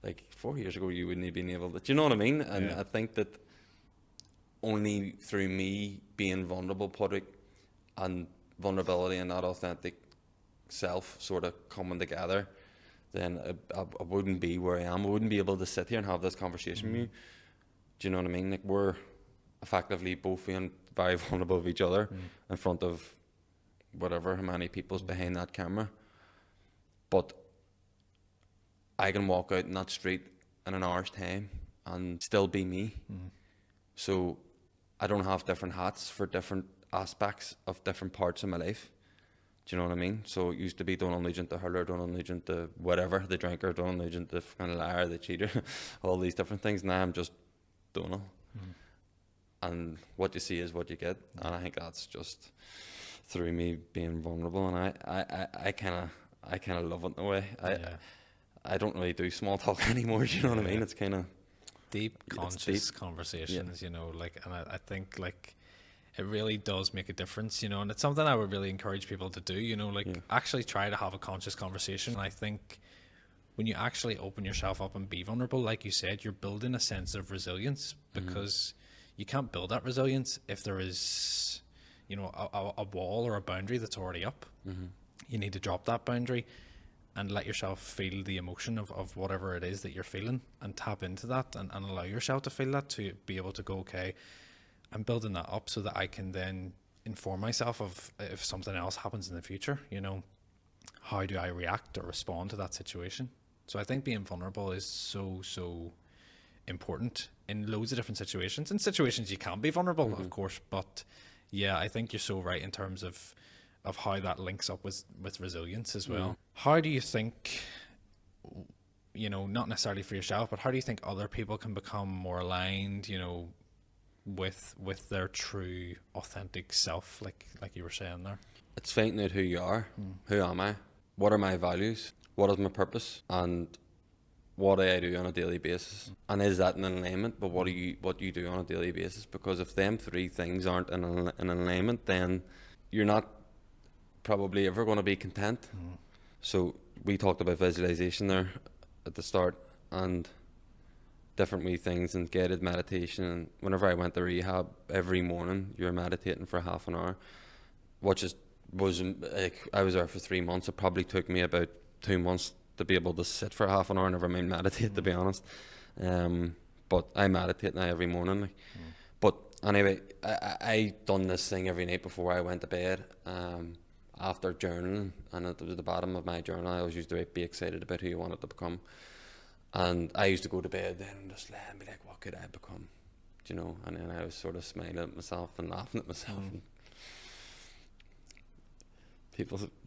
like 4 years ago you wouldn't have been able to. Do you know what I mean? And I think that only through me being vulnerable, Padraig, and vulnerability and that authentic self sort of coming together, then I wouldn't be where I am. I wouldn't be able to sit here and have this conversation with you. Do you know what I mean? Like, we're effectively both being very vulnerable with each other in front of whatever, how many people's behind that camera. But I can walk out in that street in an hour's time and still be me. So I don't have different hats for different aspects of different parts of my life. Do you know what I mean? So it used to be Domhnall Nugent the hurler, Domhnall Nugent the whatever, the drinker, Domhnall Nugent the kind of liar, the cheater, all these different things. Now I'm just Domhnall. And what you see is what you get. And I think that's just through me being vulnerable. And I kind of love it in a way. I don't really do small talk anymore. Do you know what I mean? It's kind of deep, conscious conversations, you know, like, and I think, like, it really does make a difference, you know, and it's something I would really encourage people to do, you know, like, actually try to have a conscious conversation. And I think when you actually open yourself up and be vulnerable, like you said, you're building a sense of resilience, because you can't build that resilience if there is, you know, a wall or a boundary that's already up. You need to drop that boundary and let yourself feel the emotion of whatever it is that you're feeling, and tap into that and allow yourself to feel that, to be able to go, okay, I'm building that up so that I can then inform myself of if something else happens in the future, you know, how do I react or respond to that situation? So I think being vulnerable is so important in loads of different situations. In situations you can be vulnerable, of course, but yeah, I think you're so right in terms of how that links up with resilience as well. How do you think, you know, not necessarily for yourself, but how do you think other people can become more aligned, you know, with their true authentic self, like you were saying there? It's finding out who you are. Who am I? What are my values? What is my purpose? And what do I do on a daily basis? And is that in alignment with what you do on a daily basis? Because if them three things aren't in alignment, then you're not probably ever going to be content. So we talked about visualization there at the start, and different wee things, and guided meditation. And whenever I went to rehab, every morning you're meditating for half an hour, which was like, I was there for 3 months. It probably took me about 2 months to be able to sit for half an hour, never mind meditate, to be honest. But I meditate now every morning. Like. But anyway, I done this thing every night before I went to bed, after journaling, and at the bottom of my journal I always used to be excited about who you wanted to become. And I used to go to bed then and just lay and be like, what could I become? you know, and then I was sort of smiling at myself and laughing at myself. And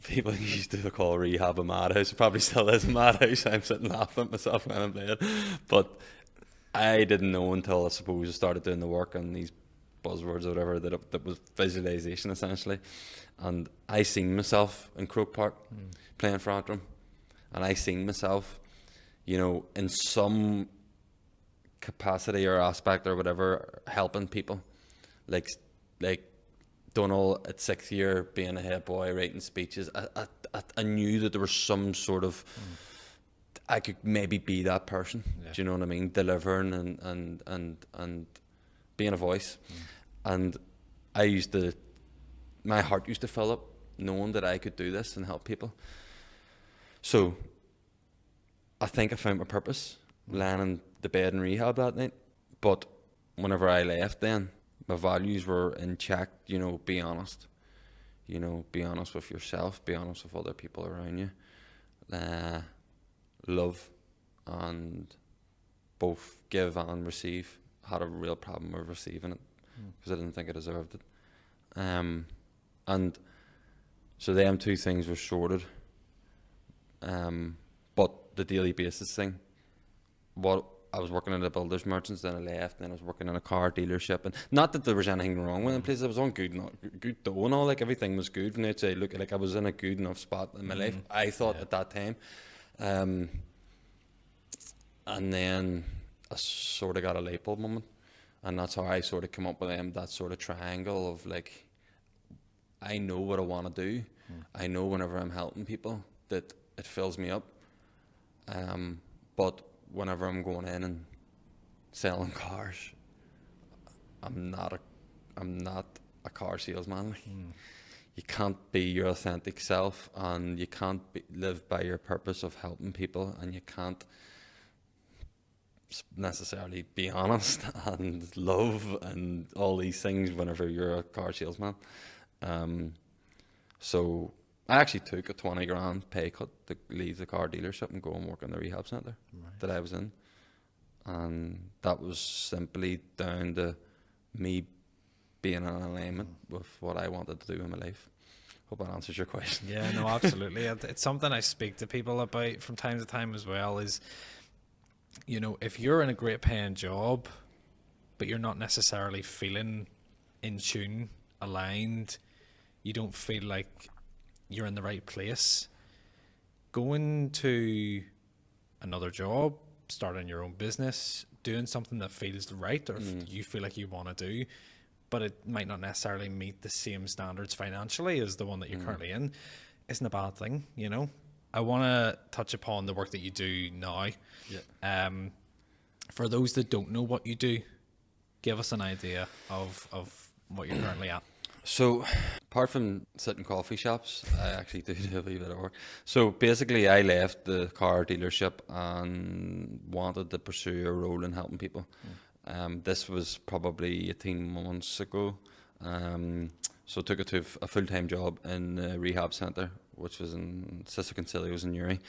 people used to call rehab a madhouse. It probably still is a madhouse. I'm sitting laughing at myself when I'm there. But I didn't know until, I suppose, I started doing the work on these buzzwords or whatever, that was visualization essentially. And I seen myself in Croke Park playing for Antrim, and I seen myself, you know, in some capacity or aspect or whatever, helping people, like Domhnall at 6th year being a head boy writing speeches. I knew that there was some sort of I could maybe be that person. Yeah. Do you know what I mean? Delivering and being a voice. And my heart used to fill up knowing that I could do this and help people. So I think I found my purpose lying in the bed in rehab that night. But whenever I left then, my values were in check. You know, be honest. You know, be honest with yourself, be honest with other people around you. Love and both give and receive. I had a real problem with receiving it because I didn't think I deserved it. And so them two things were sorted. But the daily basis thing, I was working at a builder's merchants, then I left, and then I was working in a car dealership, and not that there was anything wrong with the place. I was on good dough and all, like everything was good from the outside. Look, like I was in a good enough spot in my life, I thought at that time. And then I sort of got a light bulb moment, and that's how I sort of come up with that sort of triangle of like, I know what I want to do. I know whenever I'm helping people that it fills me up. But whenever I'm going in and selling cars, I'm not a car salesman. You can't be your authentic self, and you can't live by your purpose of helping people, and you can't necessarily be honest and love and all these things whenever you're a car salesman. So I actually took a 20 grand pay cut to leave the car dealership and go and work in the rehab centre that I was in. And that was simply down to me being in alignment with what I wanted to do in my life. Hope that answers your question. Yeah, no, absolutely. It's something I speak to people about from time to time as well, is, you know, if you're in a great paying job, but you're not necessarily feeling in tune, aligned, you don't feel like you're in the right place, going to another job, starting your own business, doing something that feels right, or if you feel like you want to do, but it might not necessarily meet the same standards financially as the one that you're currently in, isn't a bad thing, you know? I want to touch upon the work that you do now. Yeah. For those that don't know what you do, give us an idea of what you're currently at. So, apart from sitting in coffee shops, I actually do a wee bit of work. So basically, I left the car dealership and wanted to pursue a role in helping people. This was probably 18 months ago. So took it to a full-time job in the rehab centre, which was in Sister Concilio's in Uri,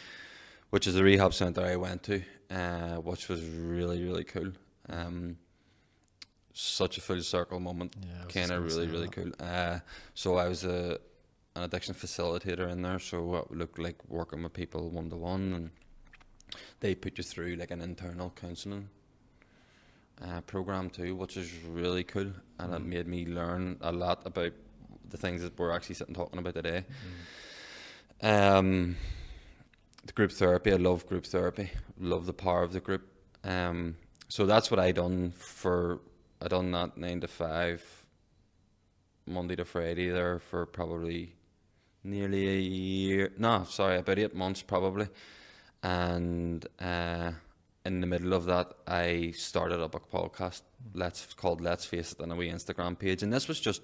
which is the rehab centre I went to, which was really, really cool. Such a full circle moment, kind of really cool. So I was an addiction facilitator in there, so it looked like working with people one-to-one, and they put you through like an internal counselling program too, which is really cool, and it made me learn a lot about the things that we're actually sitting talking about today. The group therapy, I love group therapy, love the power of the group. So that's what I done that 9 to 5, Monday to Friday there for probably nearly a year. No, sorry, about 8 months probably. And in the middle of that, I started up a podcast called Let's Face It, on a wee Instagram page. And this was just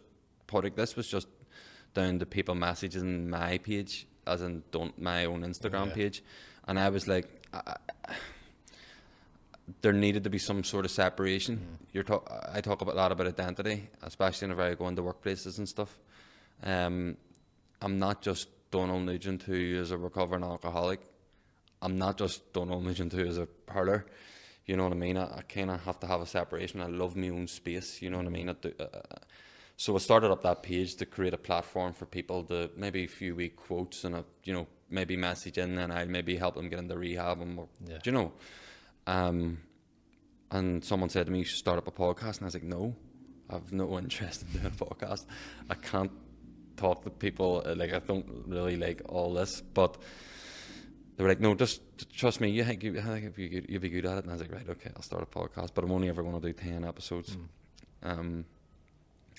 down to people messaging my page, as in my own Instagram page. And I was like, there needed to be some sort of separation. I talk a lot about identity, especially whenever I go into workplaces and stuff. I'm not just Domhnall Nugent, who is a recovering alcoholic. I'm not just Domhnall Nugent, who is a hurler. You know what I mean? I kind of have to have a separation. I love my own space. You know what I mean? So I started up that page to create a platform for people to maybe a few week quotes and maybe message in, and I'll maybe help them get into rehab and and someone said to me, you should start up a podcast, and I was like, no, I've no interest in doing a podcast. I can't talk to people, like I don't really like all this, but they were like, no, just trust me, I think you'll be good at it. And I was like, right, okay, I'll start a podcast, but I'm only ever going to do 10 episodes. And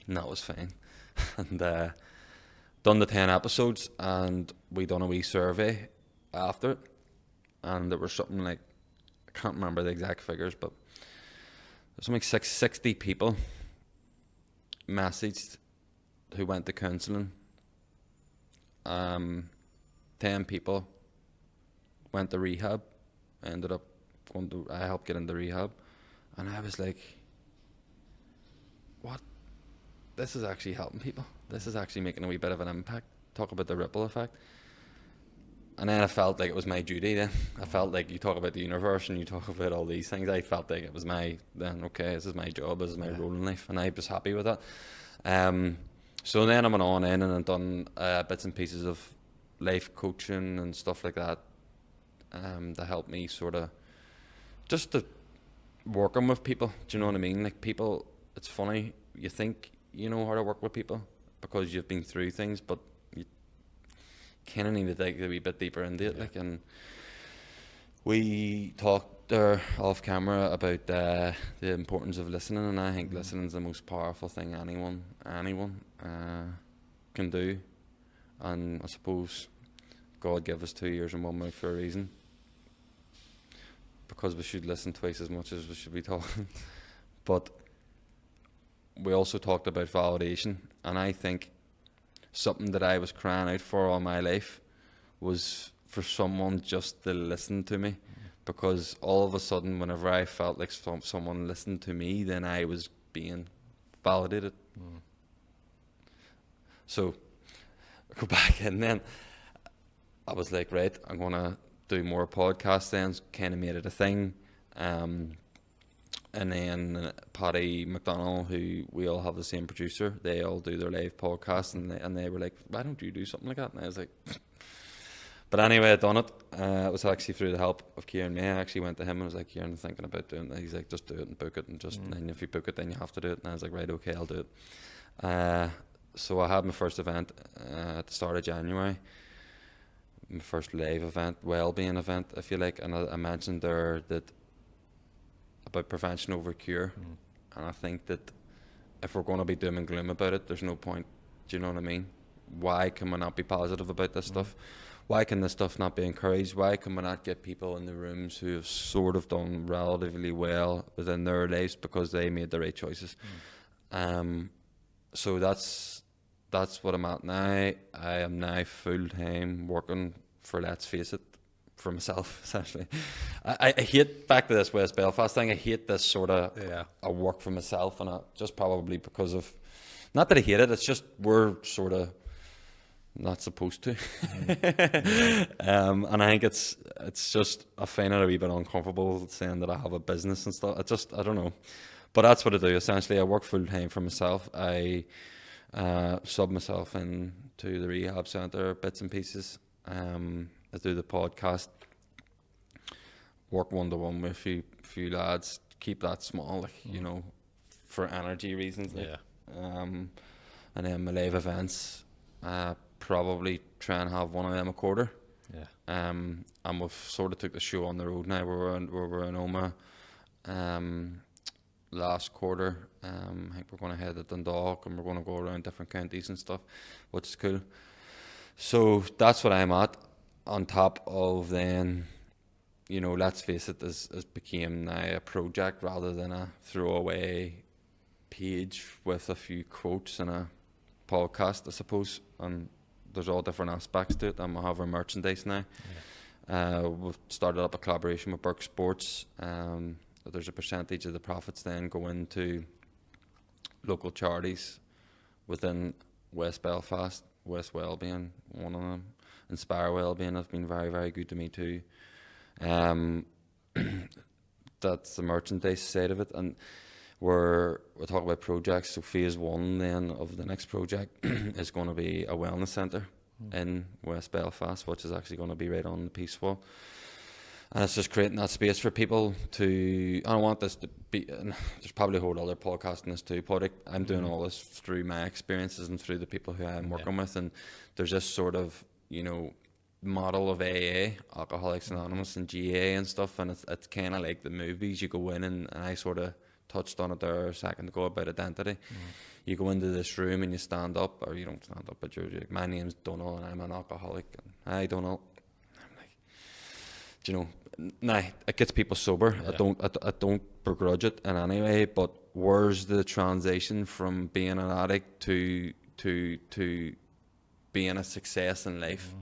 that was fine. And done the 10 episodes, and we done a wee survey after it, and there was something like, I can't remember the exact figures, but there's something like 60 people messaged who went to counselling. 10 people went to rehab. I helped get into rehab, and I was like, what? This is actually helping people. This is actually making a wee bit of an impact. Talk about the ripple effect. And then I felt like it was my duty then. I felt like, you talk about the universe and you talk about all these things, I felt like it was this is my job, this is my role in life, and I was happy with that. So then I went on in and I've done bits and pieces of life coaching and stuff like that to help me sort of just to working with people. Do you know what I mean? Like, people, it's funny, you think you know how to work with people because you've been through things, but you kind of need to dig a wee bit deeper into it. Like, and we talked there off camera about the importance of listening, and I think listening is the most powerful thing anyone can do. And I suppose God gave us 2 ears and 1 mouth for a reason, because we should listen twice as much as we should be talking. But we also talked about validation, and I think something that I was crying out for all my life was for someone just to listen to me, because all of a sudden, whenever I felt like someone listened to me, then I was being validated. So I go back in then. I was like, right, I'm going to do more podcasts then, kind of made it a thing. And then Paddy McDonnell, who we all have the same producer, they all do their live podcast, and they were like, why don't you do something like that? And I was like, but anyway, I done it. It was actually through the help of Kieran May. I actually went to him and was like, Kieran, I'm thinking about doing it. He's like, just do it and book it, and and then if you book it, then you have to do it. And I was like, right, okay, I'll do it. So I had my first event at the start of January. My first live event, well-being event, I feel like, and I mentioned there that about prevention over cure, and I think that if we're going to be doom and gloom about it, there's no point. Do you know what I mean? Why can we not be positive about this stuff? Why can this stuff not be encouraged? Why can we not get people in the rooms who have sort of done relatively well within their lives because they made the right choices? So that's what I'm at now. I am now full-time working for, let's face it, for myself, essentially. I hate, back to this West Belfast thing, I hate this sort of, I work for myself, and just probably because of, not that I hate it, it's just we're sort of not supposed to. And I think it's just, I find it a wee bit uncomfortable saying that I have a business and stuff. I don't know. But that's what I do, essentially. I work full-time for myself. I sub myself into the rehab centre, bits and pieces. I do the podcast, work one-to-one with a few lads, keep that small, like, you know, for energy reasons. Like. And then my live events, probably try and have one of them a quarter. And we've sort of took the show on the road now. We're in Oma last quarter. I think we're going to head to Dundalk, and we're going to go around different counties and stuff, which is cool. So that's what I'm at. On top of then, you know, let's face it, this became now a project rather than a throwaway page with a few quotes and a podcast, I suppose. And there's all different aspects to it, and we'll have our merchandise now. We've started up a collaboration with Burke Sports. There's a percentage of the profits then go into local charities within West Belfast, West Wellbeing, one of them. Inspire Wellbeing has been very, very good to me too. that's the merchandise side of it, and we're talking about projects. So phase 1 then of the next project is going to be a wellness centre in West Belfast, which is actually going to be right on the Peace Wall. And it's just creating that space for people to, I don't want this to be, there's probably a whole other podcast in this too, Padraig. I'm doing all this through my experiences and through the people who I'm working with, and there's this sort of, you know, model of AA, Alcoholics Anonymous, and GAA and stuff, and it's kind of like the movies. You go in, and I sort of touched on it there a second ago about identity. You go into this room and you stand up, or you don't stand up, but you're like, my name's Domhnall and I'm an alcoholic, and hi Domhnall. You know, nah, it gets people sober. Yeah. I don't begrudge it in any way, but where's the transition from being an addict to being a success in life?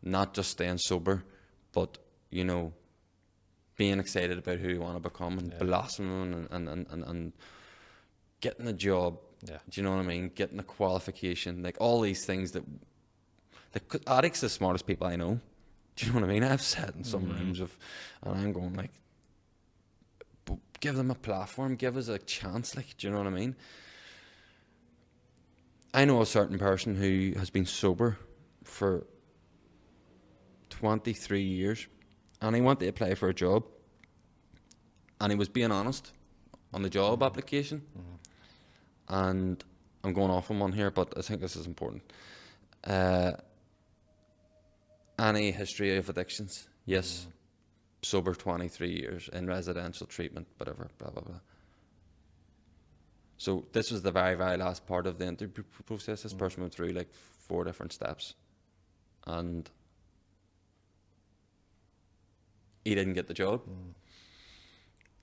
Not just staying sober, but, you know, being excited about who you want to become and blossoming and getting a job. Yeah. Do you know what I mean? Getting a qualification, like all these things that, like, addicts are the smartest people I know. Do you know what I mean? I've sat in some rooms and I'm going like, give them a platform, give us a chance, like, do you know what I mean? I know a certain person who has been sober for 23 years, and he wanted to apply for a job, and he was being honest on the job application. And I'm going off on one here, but I think this is important. Any history of addictions? Yes. Sober 23 years, in residential treatment, whatever, blah, blah, blah. So this was the very, very last part of the interview process. This person went through like 4 different steps, and he didn't get the job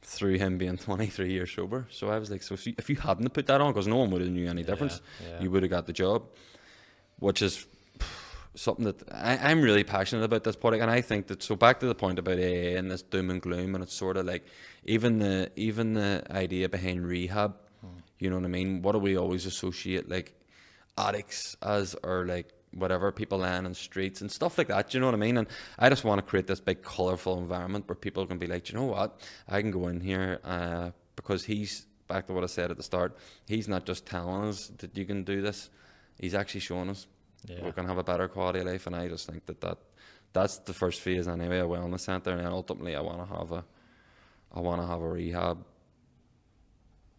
through him being 23 years sober. So I was like, so if you hadn't put that on, because no one would have knew any difference, you would have got the job, which is something that I'm really passionate about this product. And I think that, so back to the point about AA and this doom and gloom, and it's sort of like even the idea behind rehab, you know what I mean? What do we always associate like addicts as, or like whatever, people lying in streets and stuff like that, do you know what I mean? And I just want to create this big colourful environment where people can be like, do you know what, I can go in here because he's, back to what I said at the start, he's not just telling us that you can do this, he's actually showing us we can have a better quality of life. And I just think that's the first phase anyway, a wellness centre, and ultimately I want to have a rehab,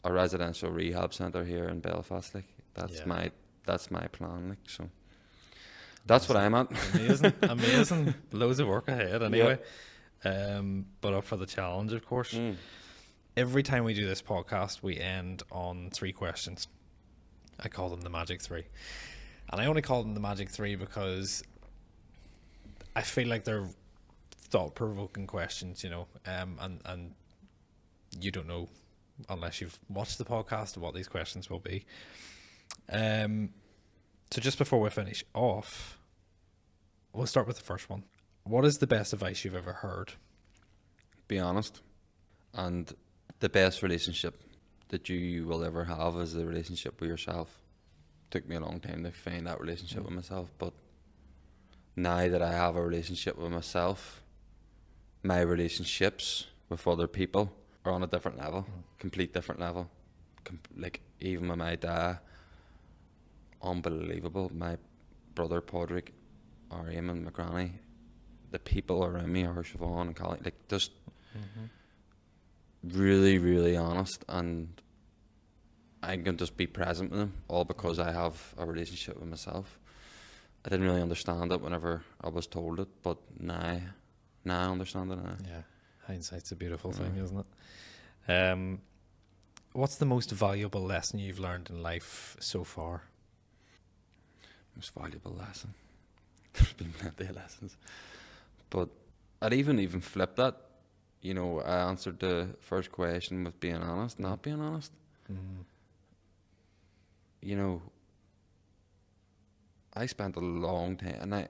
a residential rehab centre here in Belfast. Like that's my plan. Like, so that's what I'm at. Amazing. Loads of work ahead anyway. But up for the challenge, of course. Every time we do this podcast, we end on 3 questions. I call them the Magic 3. And I only call them the Magic 3 because I feel like they're thought-provoking questions, you know, and you don't know unless you've watched the podcast what these questions will be. So just before we finish off, we'll start with the first one. What is the best advice you've ever heard? Be honest. And the best relationship that you will ever have is the relationship with yourself. Took me a long time to find that relationship with myself, but now that I have a relationship with myself, my relationships with other people are on a different level, complete different level. Like even with my dad, unbelievable. My brother Padraig, or Eamon, my granny, the people around me, or Siobhan and Colin, like just really, really honest, and I can just be present with them, all because I have a relationship with myself. I didn't really understand it whenever I was told it, but now I understand it now. Yeah, hindsight's a beautiful thing, isn't it? What's the most valuable lesson you've learned in life so far? Most valuable lesson? There's been plenty of lessons, but I'd even flip that. You know, I answered the first question with being honest, not being honest. You know, I spent a long time, and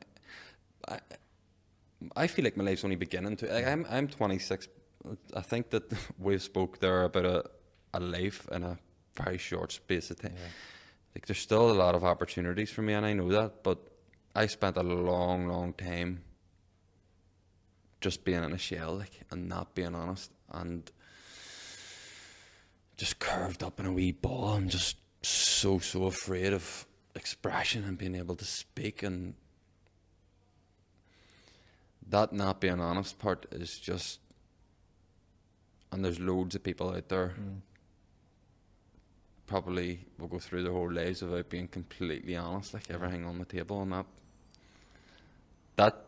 I feel like my life's only beginning to. Like I'm 26. I think that we spoke there about a life in a very short space of time. Like there's still a lot of opportunities for me, and I know that. But I spent a long, long time just being in a shell, like, and not being honest. and just curved up in a wee ball, and just so afraid of expression and being able to speak, and that not being honest part is just, and there's loads of people out there probably will go through their whole lives without being completely honest, like everything on the table, and that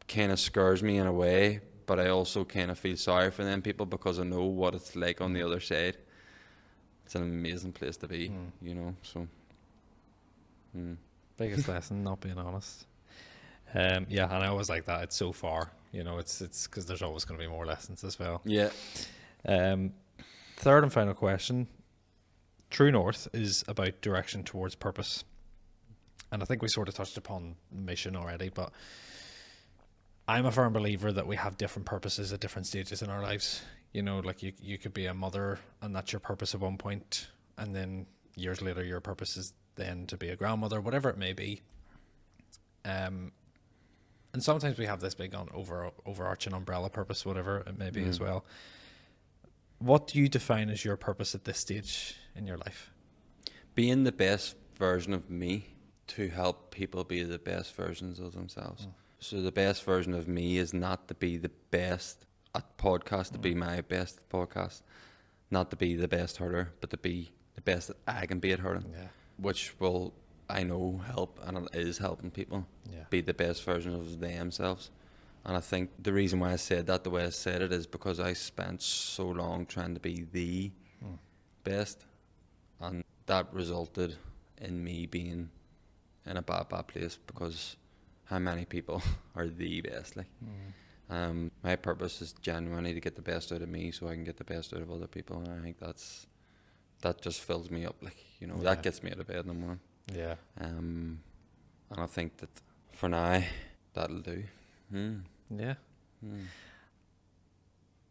kind of scares me in a way, but I also kind of feel sorry for them people because I know what it's like on the other side. It's an amazing place to be, you know, so. Biggest lesson, not being honest. Yeah, and I always like that. It's so far, you know, it's because there's always going to be more lessons as well. Yeah. Third and final question. True North is about direction towards purpose. And I think we sort of touched upon mission already, but I'm a firm believer that we have different purposes at different stages in our lives. You know, like you could be a mother and that's your purpose at one point, and then years later your purpose is then to be a grandmother, whatever it may be. And sometimes we have this big overarching umbrella purpose, whatever it may be as well. What do you define as your purpose at this stage in your life? Being the best version of me to help people be the best versions of themselves. So the best version of me is not to be the best at podcast, to be my best at podcast, not to be the best hurler, but to be the best that I can be at hurling, which will, I know, help, and it is helping people be the best version of themselves. And I think the reason why I said that the way I said it is because I spent so long trying to be the best, and that resulted in me being in a bad place, because how many people are the best? Like, my purpose is genuinely to get the best out of me so I can get the best out of other people, and I think that just fills me up, like, you know, that gets me out of bed in the morning. And I think that for now that'll do.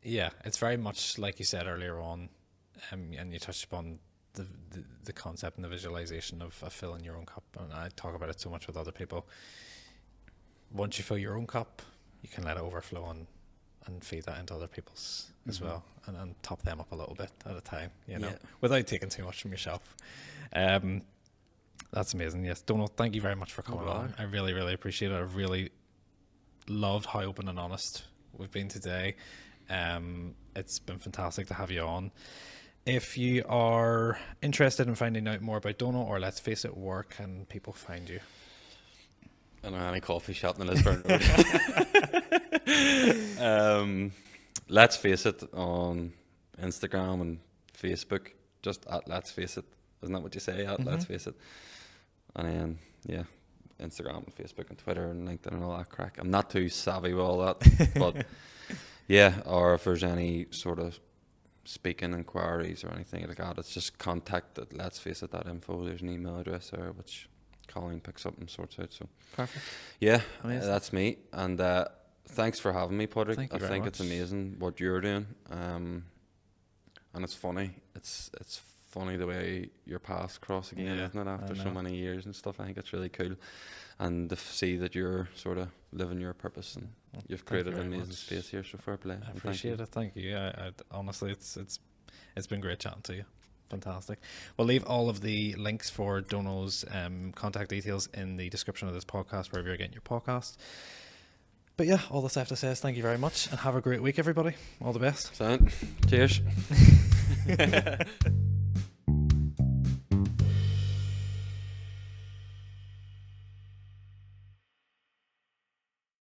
Yeah, it's very much like you said earlier on, and you touched upon the concept and the visualization of filling your own cup, and I talk about it so much with other people. Once you fill your own cup, you can let it overflow and feed that into other people's as well, and top them up a little bit at a time, you know, without taking too much from yourself. That's amazing. Yes, Domhnall, thank you very much for coming on. I really, really appreciate it. I've really loved how open and honest we've been today. It's been fantastic to have you on. If you are interested in finding out more about Domhnall or Let's Face It, where can people find you? I don't know any coffee shop in Lisburn Road. Let's Face It on Instagram and Facebook, just at Let's Face It. Isn't that what you say? At Let's Face It. And then, Instagram and Facebook and Twitter and LinkedIn and all that crack. I'm not too savvy with all that, but or if there's any sort of speaking inquiries or anything like that, it's just contact at letsfaceit.info. There's an email address there which Colleen picks up and sorts out. So perfect. That's me. And thanks for having me, Padraig. I think it's amazing what you're doing, and it's funny. It's funny the way your paths cross again, isn't it, after so many years and stuff. I think it's really cool, and to see that you're sort of living your purpose, and you've created an amazing space here, so fair play. I appreciate it. Thank you. I honestly, it's been great chatting to you. Fantastic. We'll leave all of the links for Domhnall's contact details in the description of this podcast, wherever you're getting your podcast. But yeah, all that's left to say is thank you very much, and have a great week, everybody. All the best. Sound. Cheers.